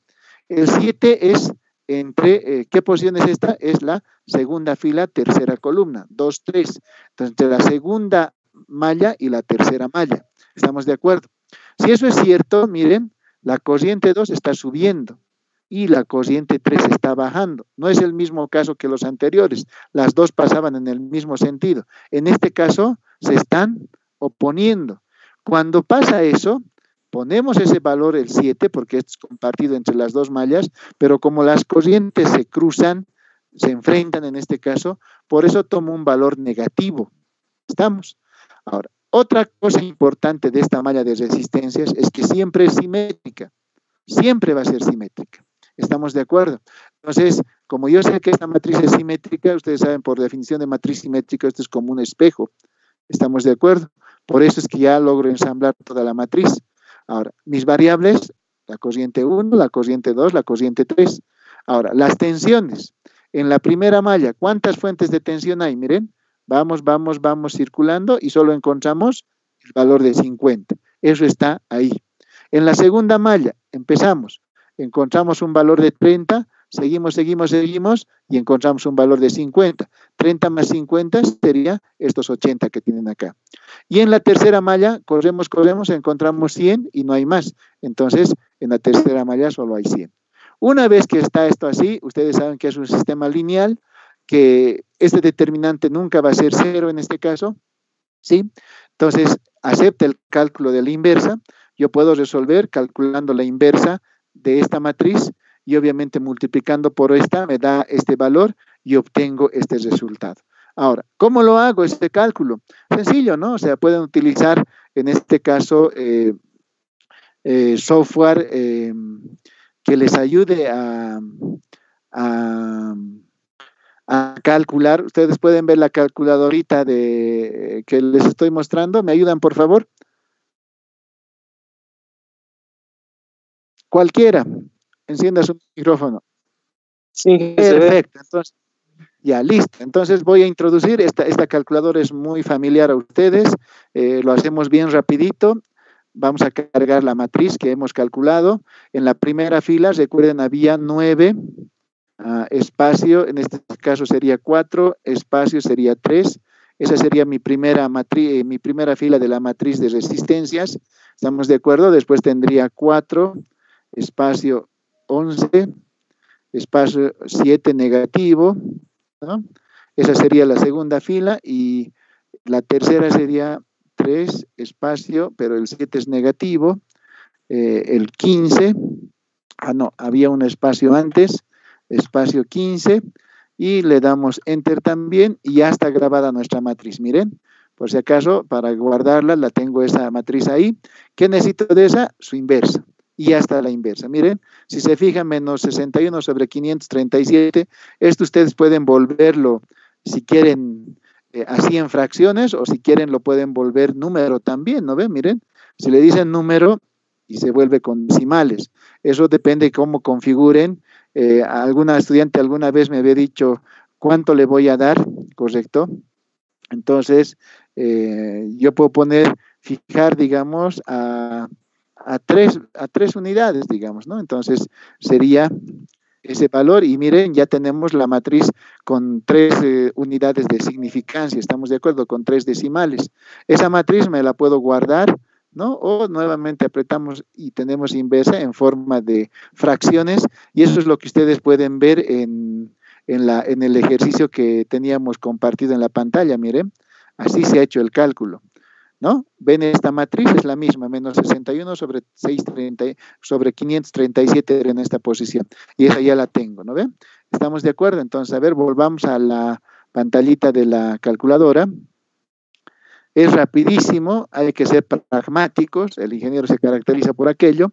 El 7 es entre, ¿qué posición es esta? Es la segunda fila, tercera columna, 2, 3. Entonces, entre la segunda malla y la tercera malla. ¿Estamos de acuerdo? Si eso es cierto, miren, la corriente 2 está subiendo y la corriente 3 está bajando. No es el mismo caso que los anteriores. Las dos pasaban en el mismo sentido. En este caso, se están oponiendo. Cuando pasa eso, ponemos ese valor, el 7, porque es compartido entre las dos mallas, pero como las corrientes se cruzan, se enfrentan en este caso, por eso tomo un valor negativo. ¿Estamos? Ahora, otra cosa importante de esta malla de resistencias es que siempre es simétrica. Siempre va a ser simétrica. ¿Estamos de acuerdo? Entonces, como yo sé que esta matriz es simétrica, ustedes saben por definición de matriz simétrica, esto es como un espejo. ¿Estamos de acuerdo? Por eso es que ya logro ensamblar toda la matriz. Ahora, mis variables, la corriente 1, la corriente 2, la corriente 3. Ahora, las tensiones. En la primera malla, ¿cuántas fuentes de tensión hay? Miren, vamos circulando y solo encontramos el valor de 50. Eso está ahí. En la segunda malla, empezamos. Encontramos un valor de 30, seguimos y encontramos un valor de 50. 30 más 50 sería estos 80 que tienen acá. Y en la tercera malla, corremos, encontramos 100 y no hay más. Entonces, en la tercera malla solo hay 100. Una vez que está esto así, ustedes saben que es un sistema lineal, que este determinante nunca va a ser 0 en este caso, ¿sí? Entonces, acepta el cálculo de la inversa. Yo puedo resolver calculando la inversa de esta matriz y obviamente multiplicando por esta me da este valor y obtengo este resultado. Ahora, ¿cómo lo hago este cálculo? Sencillo, ¿no? O sea, pueden utilizar en este caso software que les ayude a calcular. Ustedes pueden ver la calculadorita que les estoy mostrando. ¿Me ayudan, por favor? Cualquiera. Encienda su micrófono. Sí, perfecto. Entonces, ya, listo. Entonces voy a introducir, esta calculadora es muy familiar a ustedes, lo hacemos bien rapidito. Vamos a cargar la matriz que hemos calculado. En la primera fila, recuerden, había 9, espacio, en este caso sería 4, espacio sería 3. Esa sería mi primera fila de la matriz de resistencias. ¿Estamos de acuerdo? Después tendría 4, espacio 11, espacio 7 negativo, ¿no? Esa sería la segunda fila y la tercera sería 3, espacio, pero el 7 es negativo, el 15, no, había un espacio antes, espacio 15, y le damos Enter también y ya está grabada nuestra matriz. Miren, por si acaso, para guardarla, la tengo esa matriz ahí. ¿Qué necesito de esa? Su inversa. Y ya está la inversa. Miren, si se fijan, menos 61 sobre 537, esto ustedes pueden volverlo, si quieren, así en fracciones, o si quieren lo pueden volver número también, ¿no ven? Miren, si le dicen número y se vuelve con decimales. Eso depende de cómo configuren. Alguna estudiante alguna vez me había dicho cuánto le voy a dar, ¿correcto? Entonces, yo puedo fijar, digamos, a 3 unidades, digamos, ¿no? Entonces, sería ese valor y miren, ya tenemos la matriz con 3 unidades de significancia, ¿estamos de acuerdo? Con 3 decimales. Esa matriz me la puedo guardar, ¿no? O nuevamente apretamos y tenemos inversa en forma de fracciones y eso es lo que ustedes pueden ver en el ejercicio que teníamos compartido en la pantalla, miren, así se ha hecho el cálculo, ¿no? Ven, esta matriz es la misma, menos 61 sobre 537 en esta posición y esa ya la tengo, ¿no ven? ¿Estamos de acuerdo? Entonces, a ver, volvamos a la pantallita de la calculadora. Es rapidísimo, hay que ser pragmáticos, el ingeniero se caracteriza por aquello,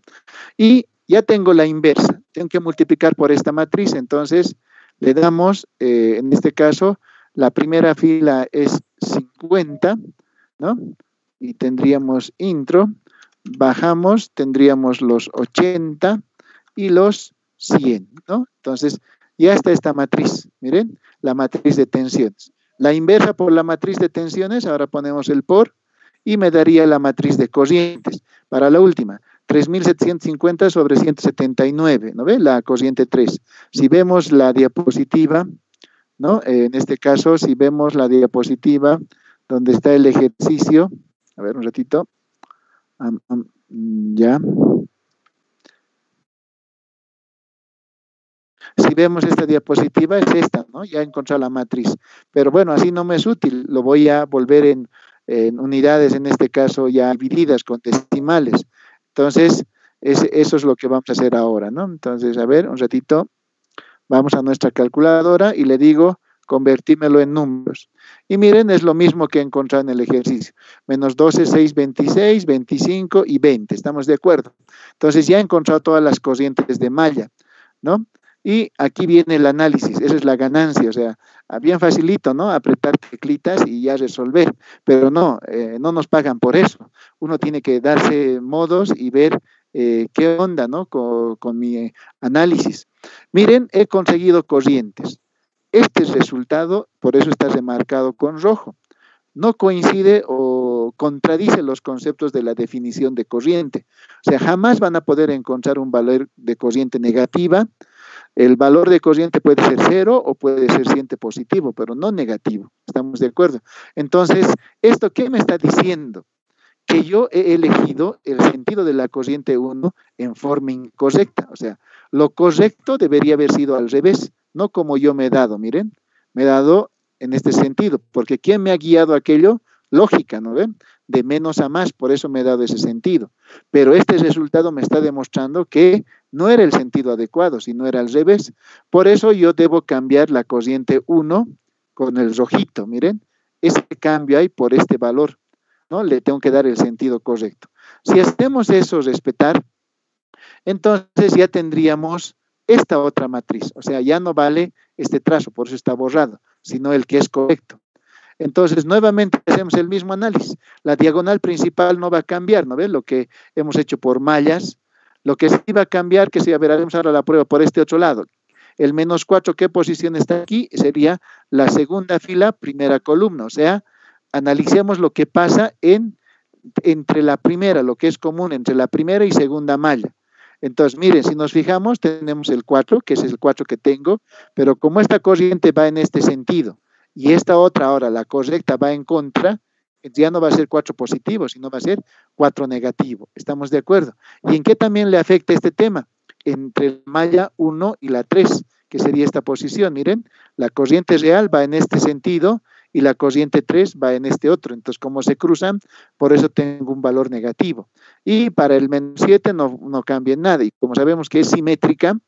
y ya tengo la inversa, tengo que multiplicar por esta matriz, entonces le damos, en este caso, la primera fila es 50, ¿no? Y tendríamos intro, bajamos, tendríamos los 80 y los 100, ¿no? Entonces, ya está esta matriz, miren, la matriz de tensiones. La inversa por la matriz de tensiones, ahora ponemos el por, y me daría la matriz de corrientes. Para la última, 3.750 sobre 179, ¿no ve? La corriente 3. Si vemos la diapositiva, ¿no? En este caso, si vemos la diapositiva donde está el ejercicio, a ver un ratito, ya. Si vemos esta diapositiva, es esta, ¿no? Ya he encontrado la matriz. Pero bueno, así no me es útil. Lo voy a volver en unidades, en este caso ya divididas con decimales. Entonces, eso es lo que vamos a hacer ahora, ¿no? Entonces, a ver, un ratito. Vamos a nuestra calculadora y le digo, convertímelo en números. Y miren, es lo mismo que he encontrado en el ejercicio. Menos 12, 6, 26, 25 y 20. ¿Estamos de acuerdo? Entonces, ya he encontrado todas las corrientes de malla, ¿no? Y aquí viene el análisis, esa es la ganancia, o sea, bien facilito, ¿no? Apretar teclitas y ya resolver, pero no, no nos pagan por eso. Uno tiene que darse modos y ver qué onda, ¿no? Con mi análisis. Miren, he conseguido corrientes. Este resultado, por eso está remarcado con rojo. No coincide o contradice los conceptos de la definición de corriente. O sea, jamás van a poder encontrar un valor de corriente negativa. El valor de corriente puede ser 0 o puede ser siempre positivo, pero no negativo. ¿Estamos de acuerdo? Entonces, ¿esto qué me está diciendo? Que yo he elegido el sentido de la corriente 1 en forma incorrecta. O sea, lo correcto debería haber sido al revés, no como yo me he dado, miren, me he dado en este sentido, porque ¿quién me ha guiado aquello? Lógica, ¿no ven? De menos a más, por eso me he dado ese sentido. Pero este resultado me está demostrando que no era el sentido adecuado, sino era al revés. Por eso yo debo cambiar la corriente 1 con el rojito, miren, ese cambio hay por este valor, ¿no? Le tengo que dar el sentido correcto. Si hacemos eso, respetar, entonces ya tendríamos esta otra matriz, o sea, ya no vale este trazo, por eso está borrado, sino el que es correcto. Entonces, nuevamente hacemos el mismo análisis. La diagonal principal no va a cambiar, ¿no ves? Lo que hemos hecho por mallas. Lo que sí va a cambiar, que si veremos ahora la prueba por este otro lado. El menos 4, ¿qué posición está aquí? Sería la segunda fila, primera columna. O sea, analicemos lo que pasa entre la primera, lo que es común entre la primera y segunda malla. Entonces, miren, si nos fijamos, tenemos el 4, que es el 4 que tengo, pero como esta corriente va en este sentido, y esta otra ahora, la correcta, va en contra, ya no va a ser 4 positivo, sino va a ser 4 negativo. ¿Estamos de acuerdo? ¿Y en qué también le afecta este tema? Entre la malla 1 y la 3, que sería esta posición. Miren, la corriente real va en este sentido y la corriente 3 va en este otro. Entonces, como se cruzan, por eso tengo un valor negativo. Y para el menos 7 no cambia nada. Y como sabemos que es simétrica,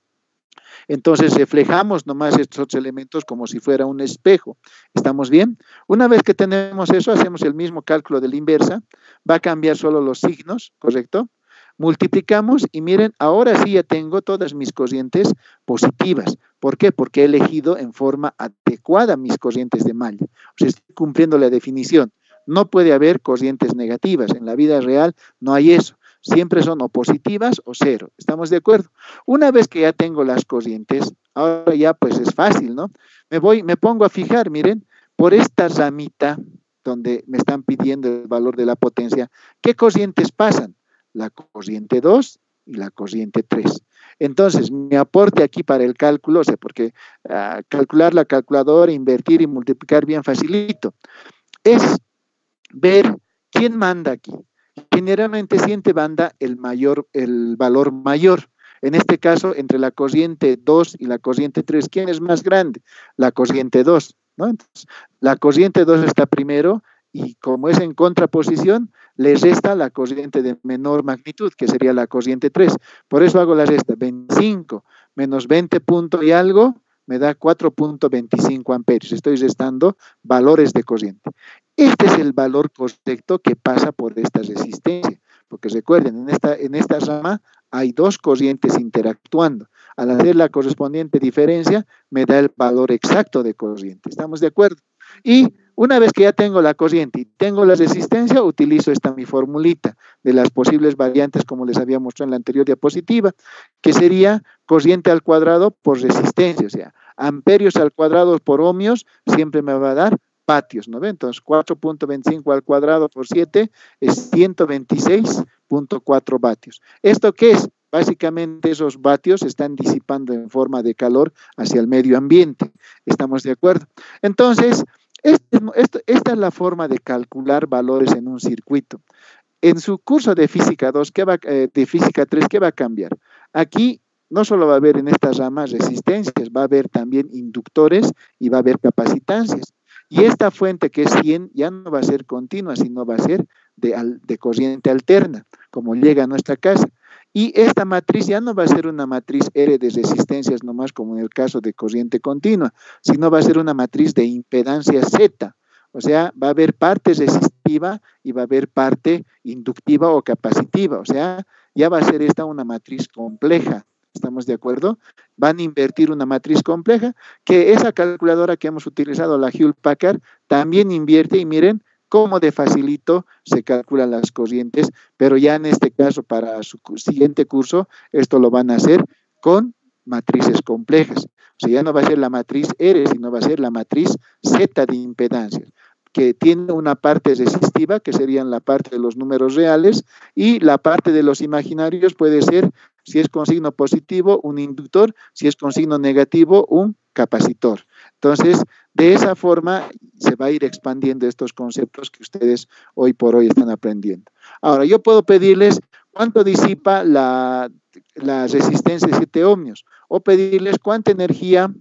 entonces reflejamos nomás estos elementos como si fuera un espejo. ¿Estamos bien? Una vez que tenemos eso, hacemos el mismo cálculo de la inversa. Va a cambiar solo los signos, ¿correcto? Multiplicamos y miren, ahora sí ya tengo todas mis corrientes positivas. ¿Por qué? Porque he elegido en forma adecuada mis corrientes de malla. O sea, estoy cumpliendo la definición. No puede haber corrientes negativas. En la vida real no hay eso. Siempre son o positivas o cero. ¿Estamos de acuerdo? Una vez que ya tengo las corrientes, ahora ya pues es fácil, ¿no? Me pongo a fijar, miren, por esta ramita donde me están pidiendo el valor de la potencia, ¿qué corrientes pasan? La corriente 2 y la corriente 3. Entonces, mi aporte aquí para el cálculo, o sea, porque calcular la calculadora, invertir y multiplicar bien facilito, es ver quién manda aquí. Generalmente siempre manda el valor mayor. En este caso, entre la corriente 2 y la corriente 3, ¿quién es más grande? La corriente 2, ¿no? Entonces, la corriente 2 está primero y como es en contraposición, le resta la corriente de menor magnitud, que sería la corriente 3. Por eso hago la resta. 25 menos 20 punto y algo me da 4.25 amperios. Estoy restando valores de corriente. Este es el valor correcto que pasa por esta resistencia. Porque recuerden, en esta rama hay dos corrientes interactuando. Al hacer la correspondiente diferencia, me da el valor exacto de corriente. ¿Estamos de acuerdo? Y Una vez que ya tengo la corriente y tengo la resistencia, utilizo esta mi formulita de las posibles variantes, como les había mostrado en la anterior diapositiva, que sería corriente al cuadrado por resistencia, o sea, amperios al cuadrado por ohmios, siempre me va a dar vatios, ¿no ve? Entonces, 4.25 al cuadrado por 7 es 126.4 vatios. ¿Esto qué es? Básicamente esos vatios se están disipando en forma de calor hacia el medio ambiente. ¿Estamos de acuerdo? Entonces, esta es la forma de calcular valores en un circuito. En su curso de física 2, de física 3, ¿qué va a cambiar? Aquí no solo va a haber en estas ramas resistencias, va a haber también inductores y va a haber capacitancias. Y esta fuente que es 100 ya no va a ser continua, sino va a ser de corriente alterna, como llega a nuestra casa. Y esta matriz ya no va a ser una matriz R de resistencias nomás como en el caso de corriente continua, sino va a ser una matriz de impedancia Z. O sea, va a haber parte resistiva y va a haber parte inductiva o capacitiva. O sea, ya va a ser esta una matriz compleja. ¿Estamos de acuerdo? Van a invertir una matriz compleja, que esa calculadora que hemos utilizado, la Hewlett-Packard, también invierte y miren cómo de facilito se calculan las corrientes, pero ya en este caso para su siguiente curso, esto lo van a hacer con matrices complejas. O sea, ya no va a ser la matriz R, sino va a ser la matriz Z de impedancias, que tiene una parte resistiva, que serían la parte de los números reales, y la parte de los imaginarios puede ser, si es con signo positivo, un inductor, si es con signo negativo, un capacitor. Entonces, de esa forma se va a ir expandiendo estos conceptos que ustedes hoy por hoy están aprendiendo. Ahora, yo puedo pedirles cuánto disipa la resistencia de 7 ohmios, o pedirles cuánta energía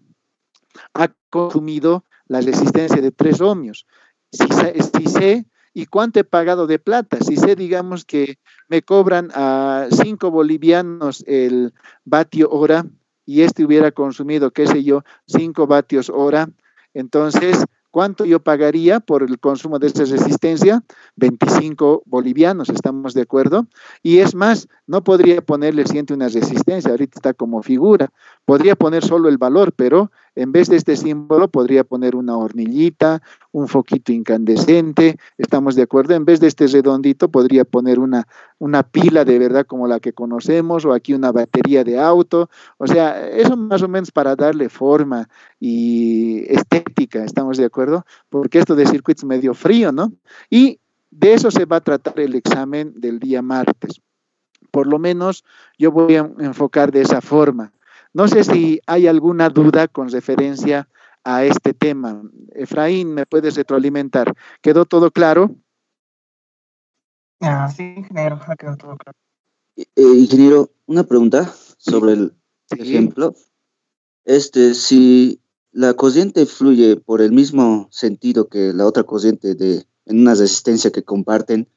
ha consumido la resistencia de 3 ohmios. Si sé, ¿y cuánto he pagado de plata? Si sé, digamos, que me cobran a 5 bolivianos el vatio hora y hubiera consumido, qué sé yo, 5 vatios hora, entonces, ¿cuánto yo pagaría por el consumo de esta resistencia? 25 bolivianos, ¿estamos de acuerdo? Y es más, no podría ponerle siempre una resistencia, ahorita está como figura, podría poner solo el valor, pero en vez de este símbolo podría poner una hornillita, un foquito incandescente, ¿estamos de acuerdo? En vez de este redondito podría poner una pila de verdad como la que conocemos, o aquí una batería de auto, o sea, eso más o menos para darle forma y estética, ¿estamos de acuerdo? Porque esto de circuitos medio frío, ¿no? Y de eso se va a tratar el examen del día martes. Por lo menos yo voy a enfocar de esa forma. No sé si hay alguna duda con referencia a este tema. Efraín, ¿me puedes retroalimentar? ¿Quedó todo claro? Sí, ingeniero, ha quedado todo claro. Ingeniero, una pregunta sobre el ejemplo. Si la corriente fluye por el mismo sentido que la otra corriente en una resistencia que comparten,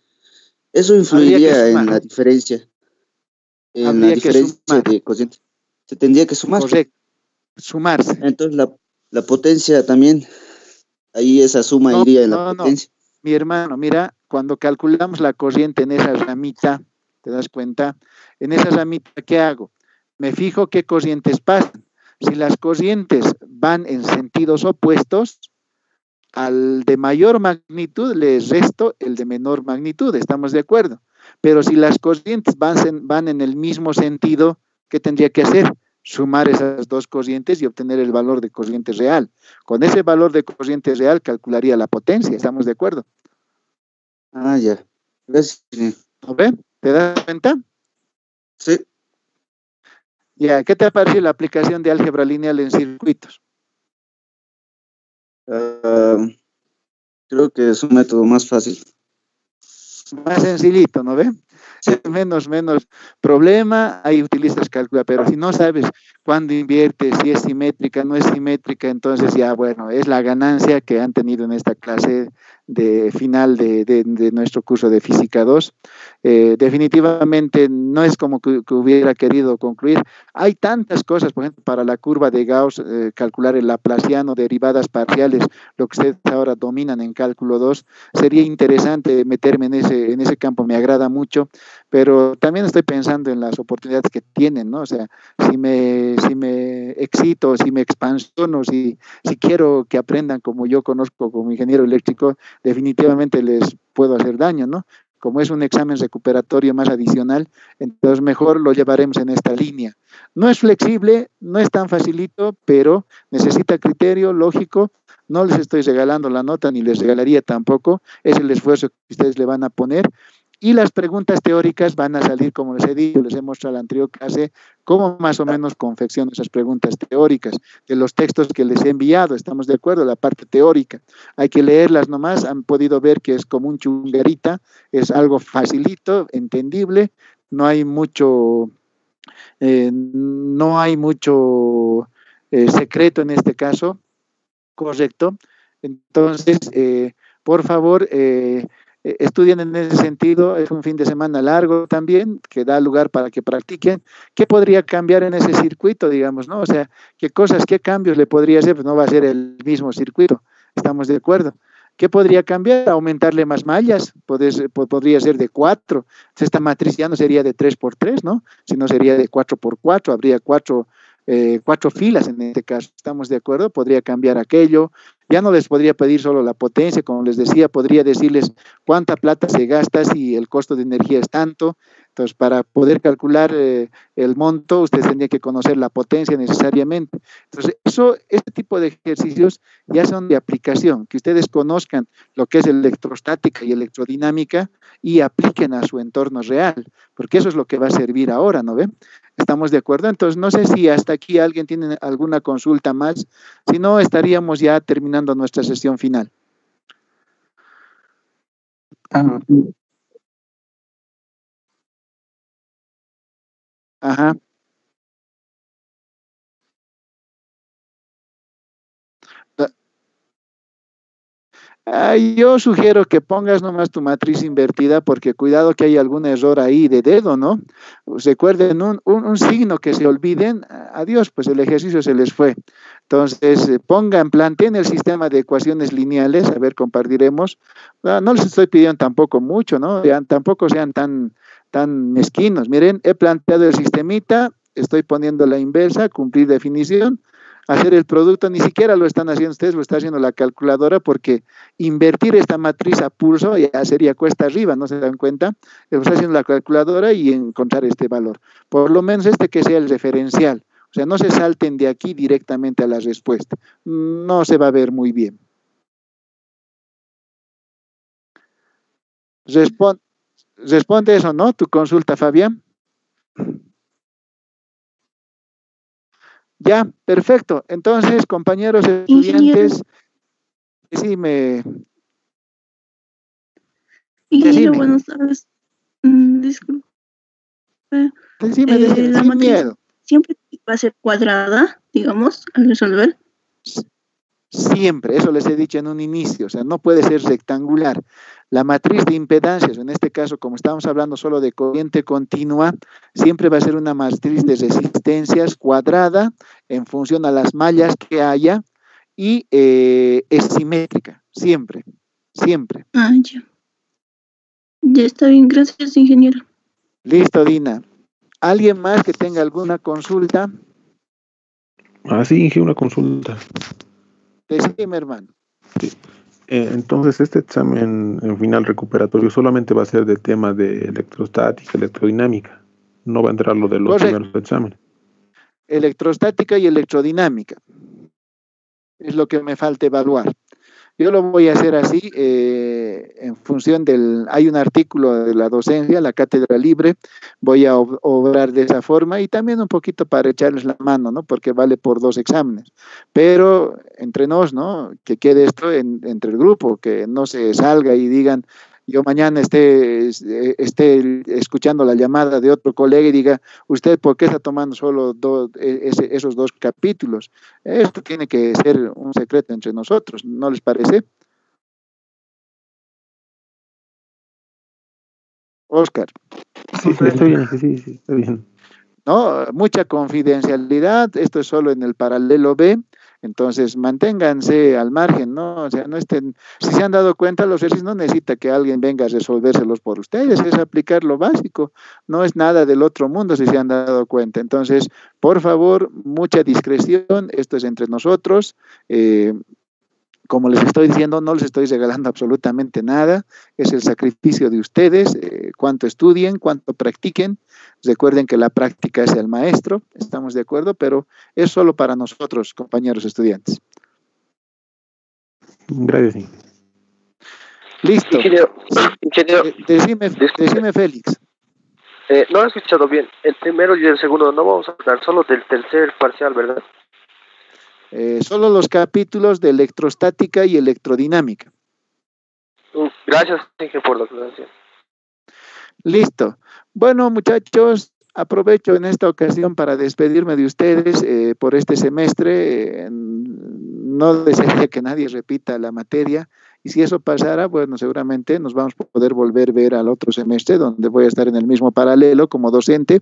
¿eso influiría en la diferencia? En la diferencia de corriente. Se tendría que sumar. Correcto, sumarse. Entonces la potencia también, ahí esa suma iría en la potencia. No. Mi hermano, mira, cuando calculamos la corriente en esa ramita, ¿te das cuenta? En esa ramita, ¿qué hago? Me fijo qué corrientes pasan. Si las corrientes van en sentidos opuestos, al de mayor magnitud le resto el de menor magnitud, ¿estamos de acuerdo? Pero si las corrientes van en el mismo sentido, ¿qué tendría que hacer? Sumar esas dos corrientes y obtener el valor de corriente real. Con ese valor de corriente real calcularía la potencia, ¿estamos de acuerdo? Ya. Gracias. ¿No ve? ¿Te das cuenta? Sí. Ya, ¿qué te parece la aplicación de álgebra lineal en circuitos? Creo que es un método más fácil. Más sencillito, ¿no ve? Sí. Menos problema, ahí utilizas calculadora, pero si no sabes cuándo inviertes, si es simétrica, no es simétrica, entonces ya, bueno, es la ganancia que han tenido en esta clase de final de nuestro curso de Física 2. Definitivamente no es como que hubiera querido concluir. Hay tantas cosas, por ejemplo, para la curva de Gauss, calcular el laplaciano, derivadas parciales, lo que ustedes ahora dominan en cálculo 2. Sería interesante meterme en ese campo, me agrada mucho, pero también estoy pensando en las oportunidades que tienen, ¿no? O sea, si me excito, si me expansiono, si quiero que aprendan como yo conozco como ingeniero eléctrico, definitivamente les puedo hacer daño, ¿no? Como es un examen recuperatorio más adicional, entonces mejor lo llevaremos en esta línea. No es flexible, no es tan facilito, pero necesita criterio lógico. No les estoy regalando la nota, ni les regalaría tampoco, es el esfuerzo que ustedes le van a poner. Y las preguntas teóricas van a salir, como les he dicho, les he mostrado en la anterior clase, cómo más o menos confecciono esas preguntas teóricas de los textos que les he enviado. Estamos de acuerdo, la parte teórica. Hay que leerlas nomás, han podido ver que es como un chunguerita, es algo facilito, entendible, no hay mucho, secreto en este caso, correcto. Entonces, por favor, estudien en ese sentido. Es un fin de semana largo también, que da lugar para que practiquen. ¿Qué podría cambiar en ese circuito, digamos, no? O sea, qué cambios le podría hacer? Pues no va a ser el mismo circuito, estamos de acuerdo. ¿Qué podría cambiar? Aumentarle más mallas, podría ser de 4. Entonces, esta matriz ya no sería de 3 por 3, ¿no? Sino sería de 4 por 4, habría 4 filas en este caso. ¿Estamos de acuerdo? Podría cambiar aquello. Ya no les podría pedir solo la potencia, como les decía, podría decirles cuánta plata se gasta si el costo de energía es tanto. Entonces, para poder calcular el monto, ustedes tendrían que conocer la potencia necesariamente. Entonces, este tipo de ejercicios ya son de aplicación, que ustedes conozcan lo que es electrostática y electrodinámica y apliquen a su entorno real, porque eso es lo que va a servir ahora, ¿no ven? ¿Estamos de acuerdo? Entonces, no sé si hasta aquí alguien tiene alguna consulta más. Si no, estaríamos ya terminando nuestra sesión final. Ajá. Yo sugiero que pongas nomás tu matriz invertida, porque cuidado que hay algún error ahí de dedo, ¿no? Recuerden un signo que se olviden, adiós, pues el ejercicio se les fue. Entonces, planteen el sistema de ecuaciones lineales, a ver, compartiremos. No les estoy pidiendo tampoco mucho, ¿no? Tampoco sean tan mezquinos. Miren, he planteado el sistemita, estoy poniendo la inversa, cumplir definición, hacer el producto, ni siquiera lo están haciendo ustedes, lo está haciendo la calculadora, porque invertir esta matriz a pulso ya sería cuesta arriba, ¿no se dan cuenta? Lo está haciendo la calculadora y encontrar este valor. Por lo menos que sea el referencial. O sea, no se salten de aquí directamente a la respuesta. No se va a ver muy bien. Responde eso, ¿no? Tu consulta, Fabián. Ya, perfecto. Entonces, compañeros estudiantes, decime. Ingeniero, buenas tardes. Disculpe. Decime, la sin matriz miedo. ¿Siempre va a ser cuadrada, digamos, al resolver? Siempre, eso les he dicho en un inicio, o sea, no puede ser rectangular. La matriz de impedancias, en este caso, como estamos hablando solo de corriente continua, siempre va a ser una matriz de resistencias cuadrada en función a las mallas que haya y es simétrica, siempre, siempre. Ya. Ya está bien, gracias, ingeniero. Listo, Dina. ¿Alguien más que tenga alguna consulta? Sí, Inge, una consulta. Decime, hermano. Sí. Entonces, este examen en final recuperatorio solamente va a ser del tema de electrostática, electrodinámica. No va a entrar lo de los primeros exámenes. Electrostática y electrodinámica. Es lo que me falta evaluar. Yo lo voy a hacer así, en función hay un artículo de la docencia, la cátedra libre, voy a obrar de esa forma y también un poquito para echarles la mano, ¿no? Porque vale por 2 exámenes. Pero entre nos, ¿no? Que quede esto entre el grupo, que no se salga y digan, yo mañana esté escuchando la llamada de otro colega y diga, ¿usted por qué está tomando solo esos 2 capítulos? Esto tiene que ser un secreto entre nosotros, ¿no les parece? Oscar. Sí, está bien, sí, está bien. ¿No? Mucha confidencialidad, esto es solo en el paralelo B, entonces manténganse al margen, ¿no? O sea, no estén, si se han dado cuenta, los ejercicios no necesita que alguien venga a resolvérselos por ustedes, es aplicar lo básico, no es nada del otro mundo si se han dado cuenta. Entonces, por favor, mucha discreción, esto es entre nosotros. Como les estoy diciendo, no les estoy regalando absolutamente nada, es el sacrificio de ustedes, cuánto estudien, cuánto practiquen. Recuerden que la práctica es el maestro, estamos de acuerdo, pero es solo para nosotros, compañeros estudiantes. Gracias. Listo. Ingeniero, decime Félix. no he escuchado bien. El primero y el segundo no vamos a hablar solo del tercer parcial, ¿verdad? Solo los capítulos de electrostática y electrodinámica. Gracias, Inge, por la aclaración. Listo. Bueno, muchachos, aprovecho en esta ocasión para despedirme de ustedes por este semestre. No desearía que nadie repita la materia. Y si eso pasara, bueno, seguramente nos vamos a poder volver a ver al otro semestre, donde voy a estar en el mismo paralelo como docente.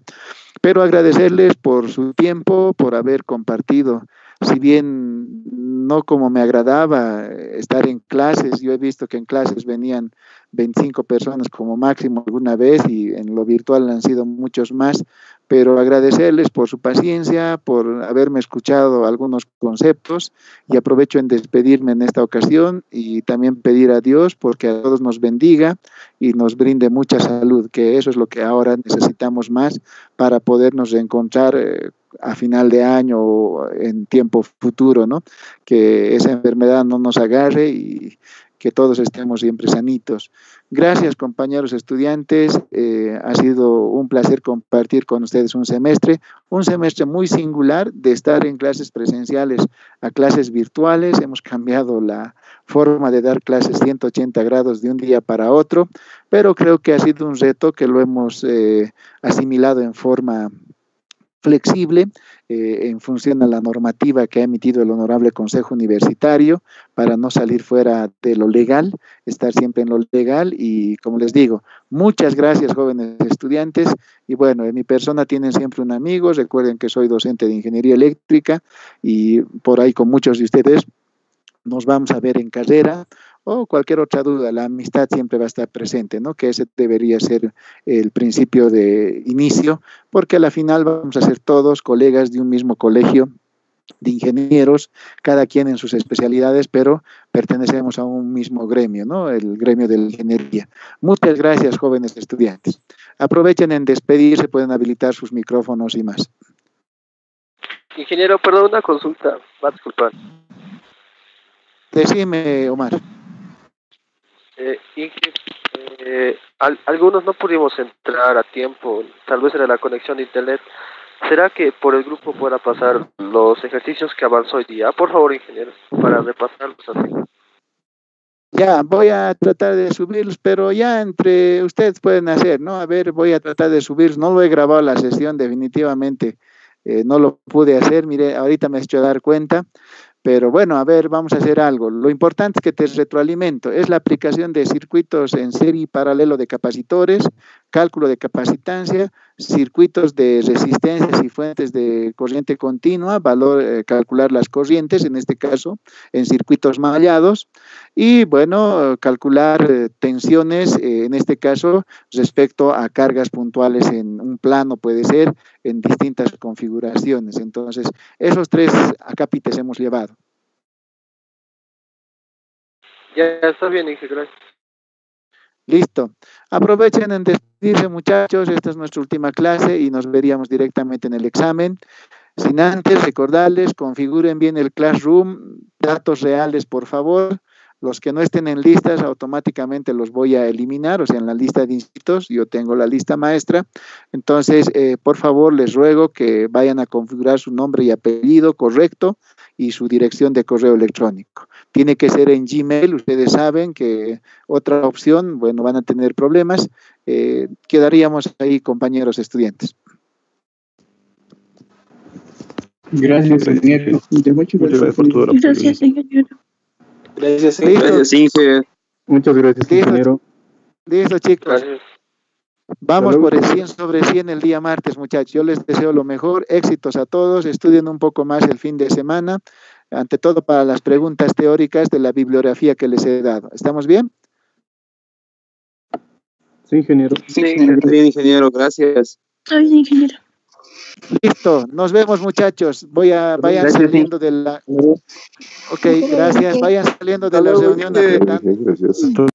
Pero agradecerles por su tiempo, por haber compartido. Si bien no como me agradaba estar en clases, yo he visto que en clases venían 25 personas como máximo alguna vez y en lo virtual han sido muchos más, pero agradecerles por su paciencia, por haberme escuchado algunos conceptos y aprovecho en despedirme en esta ocasión y también pedir a Dios porque a todos nos bendiga y nos brinde mucha salud, que eso es lo que ahora necesitamos más para podernos reencontrar a final de año o en tiempo futuro, ¿no? Que esa enfermedad no nos agarre y que todos estemos siempre sanitos. Gracias, compañeros estudiantes. Ha sido un placer compartir con ustedes un semestre muy singular de estar en clases presenciales a clases virtuales. Hemos cambiado la forma de dar clases 180 grados de un día para otro, pero creo que ha sido un reto que lo hemos asimilado en forma flexible en función a la normativa que ha emitido el Honorable Consejo Universitario para no salir fuera de lo legal, estar siempre en lo legal y como les digo, muchas gracias jóvenes estudiantes y bueno, en mi persona tienen siempre un amigo, recuerden que soy docente de Ingeniería Eléctrica y por ahí con muchos de ustedes nos vamos a ver en carrera o cualquier otra duda, la amistad siempre va a estar presente, ¿no? Que ese debería ser el principio de inicio, porque a la final vamos a ser todos colegas de un mismo colegio de ingenieros, cada quien en sus especialidades, pero pertenecemos a un mismo gremio, ¿no? El gremio de la ingeniería. Muchas gracias, jóvenes estudiantes. Aprovechen en despedirse, pueden habilitar sus micrófonos y más. Ingeniero, perdón, una consulta, va a disculpar. Decime, Omar. Algunos no pudimos entrar a tiempo, tal vez era la conexión de internet. ¿Será que por el grupo pueda pasar los ejercicios que avanzó hoy día? Por favor, ingeniero, para repasarlos así. Ya, voy a tratar de subirlos, pero ya entre ustedes pueden hacer, ¿no? A ver, voy a tratar de subirlos. No lo he grabado la sesión, definitivamente no lo pude hacer. Mire, ahorita me he hecho dar cuenta. Pero bueno, a ver, vamos a hacer algo. Lo importante es que te retroalimento. Es la aplicación de circuitos en serie y paralelo de capacitores, cálculo de capacitancia, circuitos de resistencias y fuentes de corriente continua, calcular las corrientes, en este caso, en circuitos mallados. Y bueno, calcular tensiones, en este caso, respecto a cargas puntuales en un plano, puede ser, en distintas configuraciones. Entonces, esos tres acápites hemos llevado. Ya está bien, Inge, gracias. Listo. Aprovechen en despedirse, muchachos. Esta es nuestra última clase y nos veríamos directamente en el examen. Sin antes recordarles, configuren bien el Classroom, datos reales, por favor. Los que no estén en listas, automáticamente los voy a eliminar, o sea, en la lista de inscritos, yo tengo la lista maestra. Entonces, por favor, les ruego que vayan a configurar su nombre y apellido correcto y su dirección de correo electrónico. Tiene que ser en Gmail, ustedes saben que otra opción, bueno, van a tener problemas. Quedaríamos ahí, compañeros estudiantes. Gracias, ingeniero. Muchas gracias por todo el apoyo. Gracias, ingeniero. Gracias, Inge. Gracias, Inge. Muchas gracias, ingeniero. Listo, chicos. Gracias. Vamos por el 100 sobre 100 el día martes, muchachos. Yo les deseo lo mejor, éxitos a todos, estudien un poco más el fin de semana, ante todo para las preguntas teóricas de la bibliografía que les he dado. ¿Estamos bien? Sí, ingeniero. Sí, bien, ingeniero, gracias. Está bien, ingeniero. Listo, nos vemos, muchachos. Vayan Gracias, saliendo de la... Ok, gracias. Vayan saliendo de la reunión. Gracias.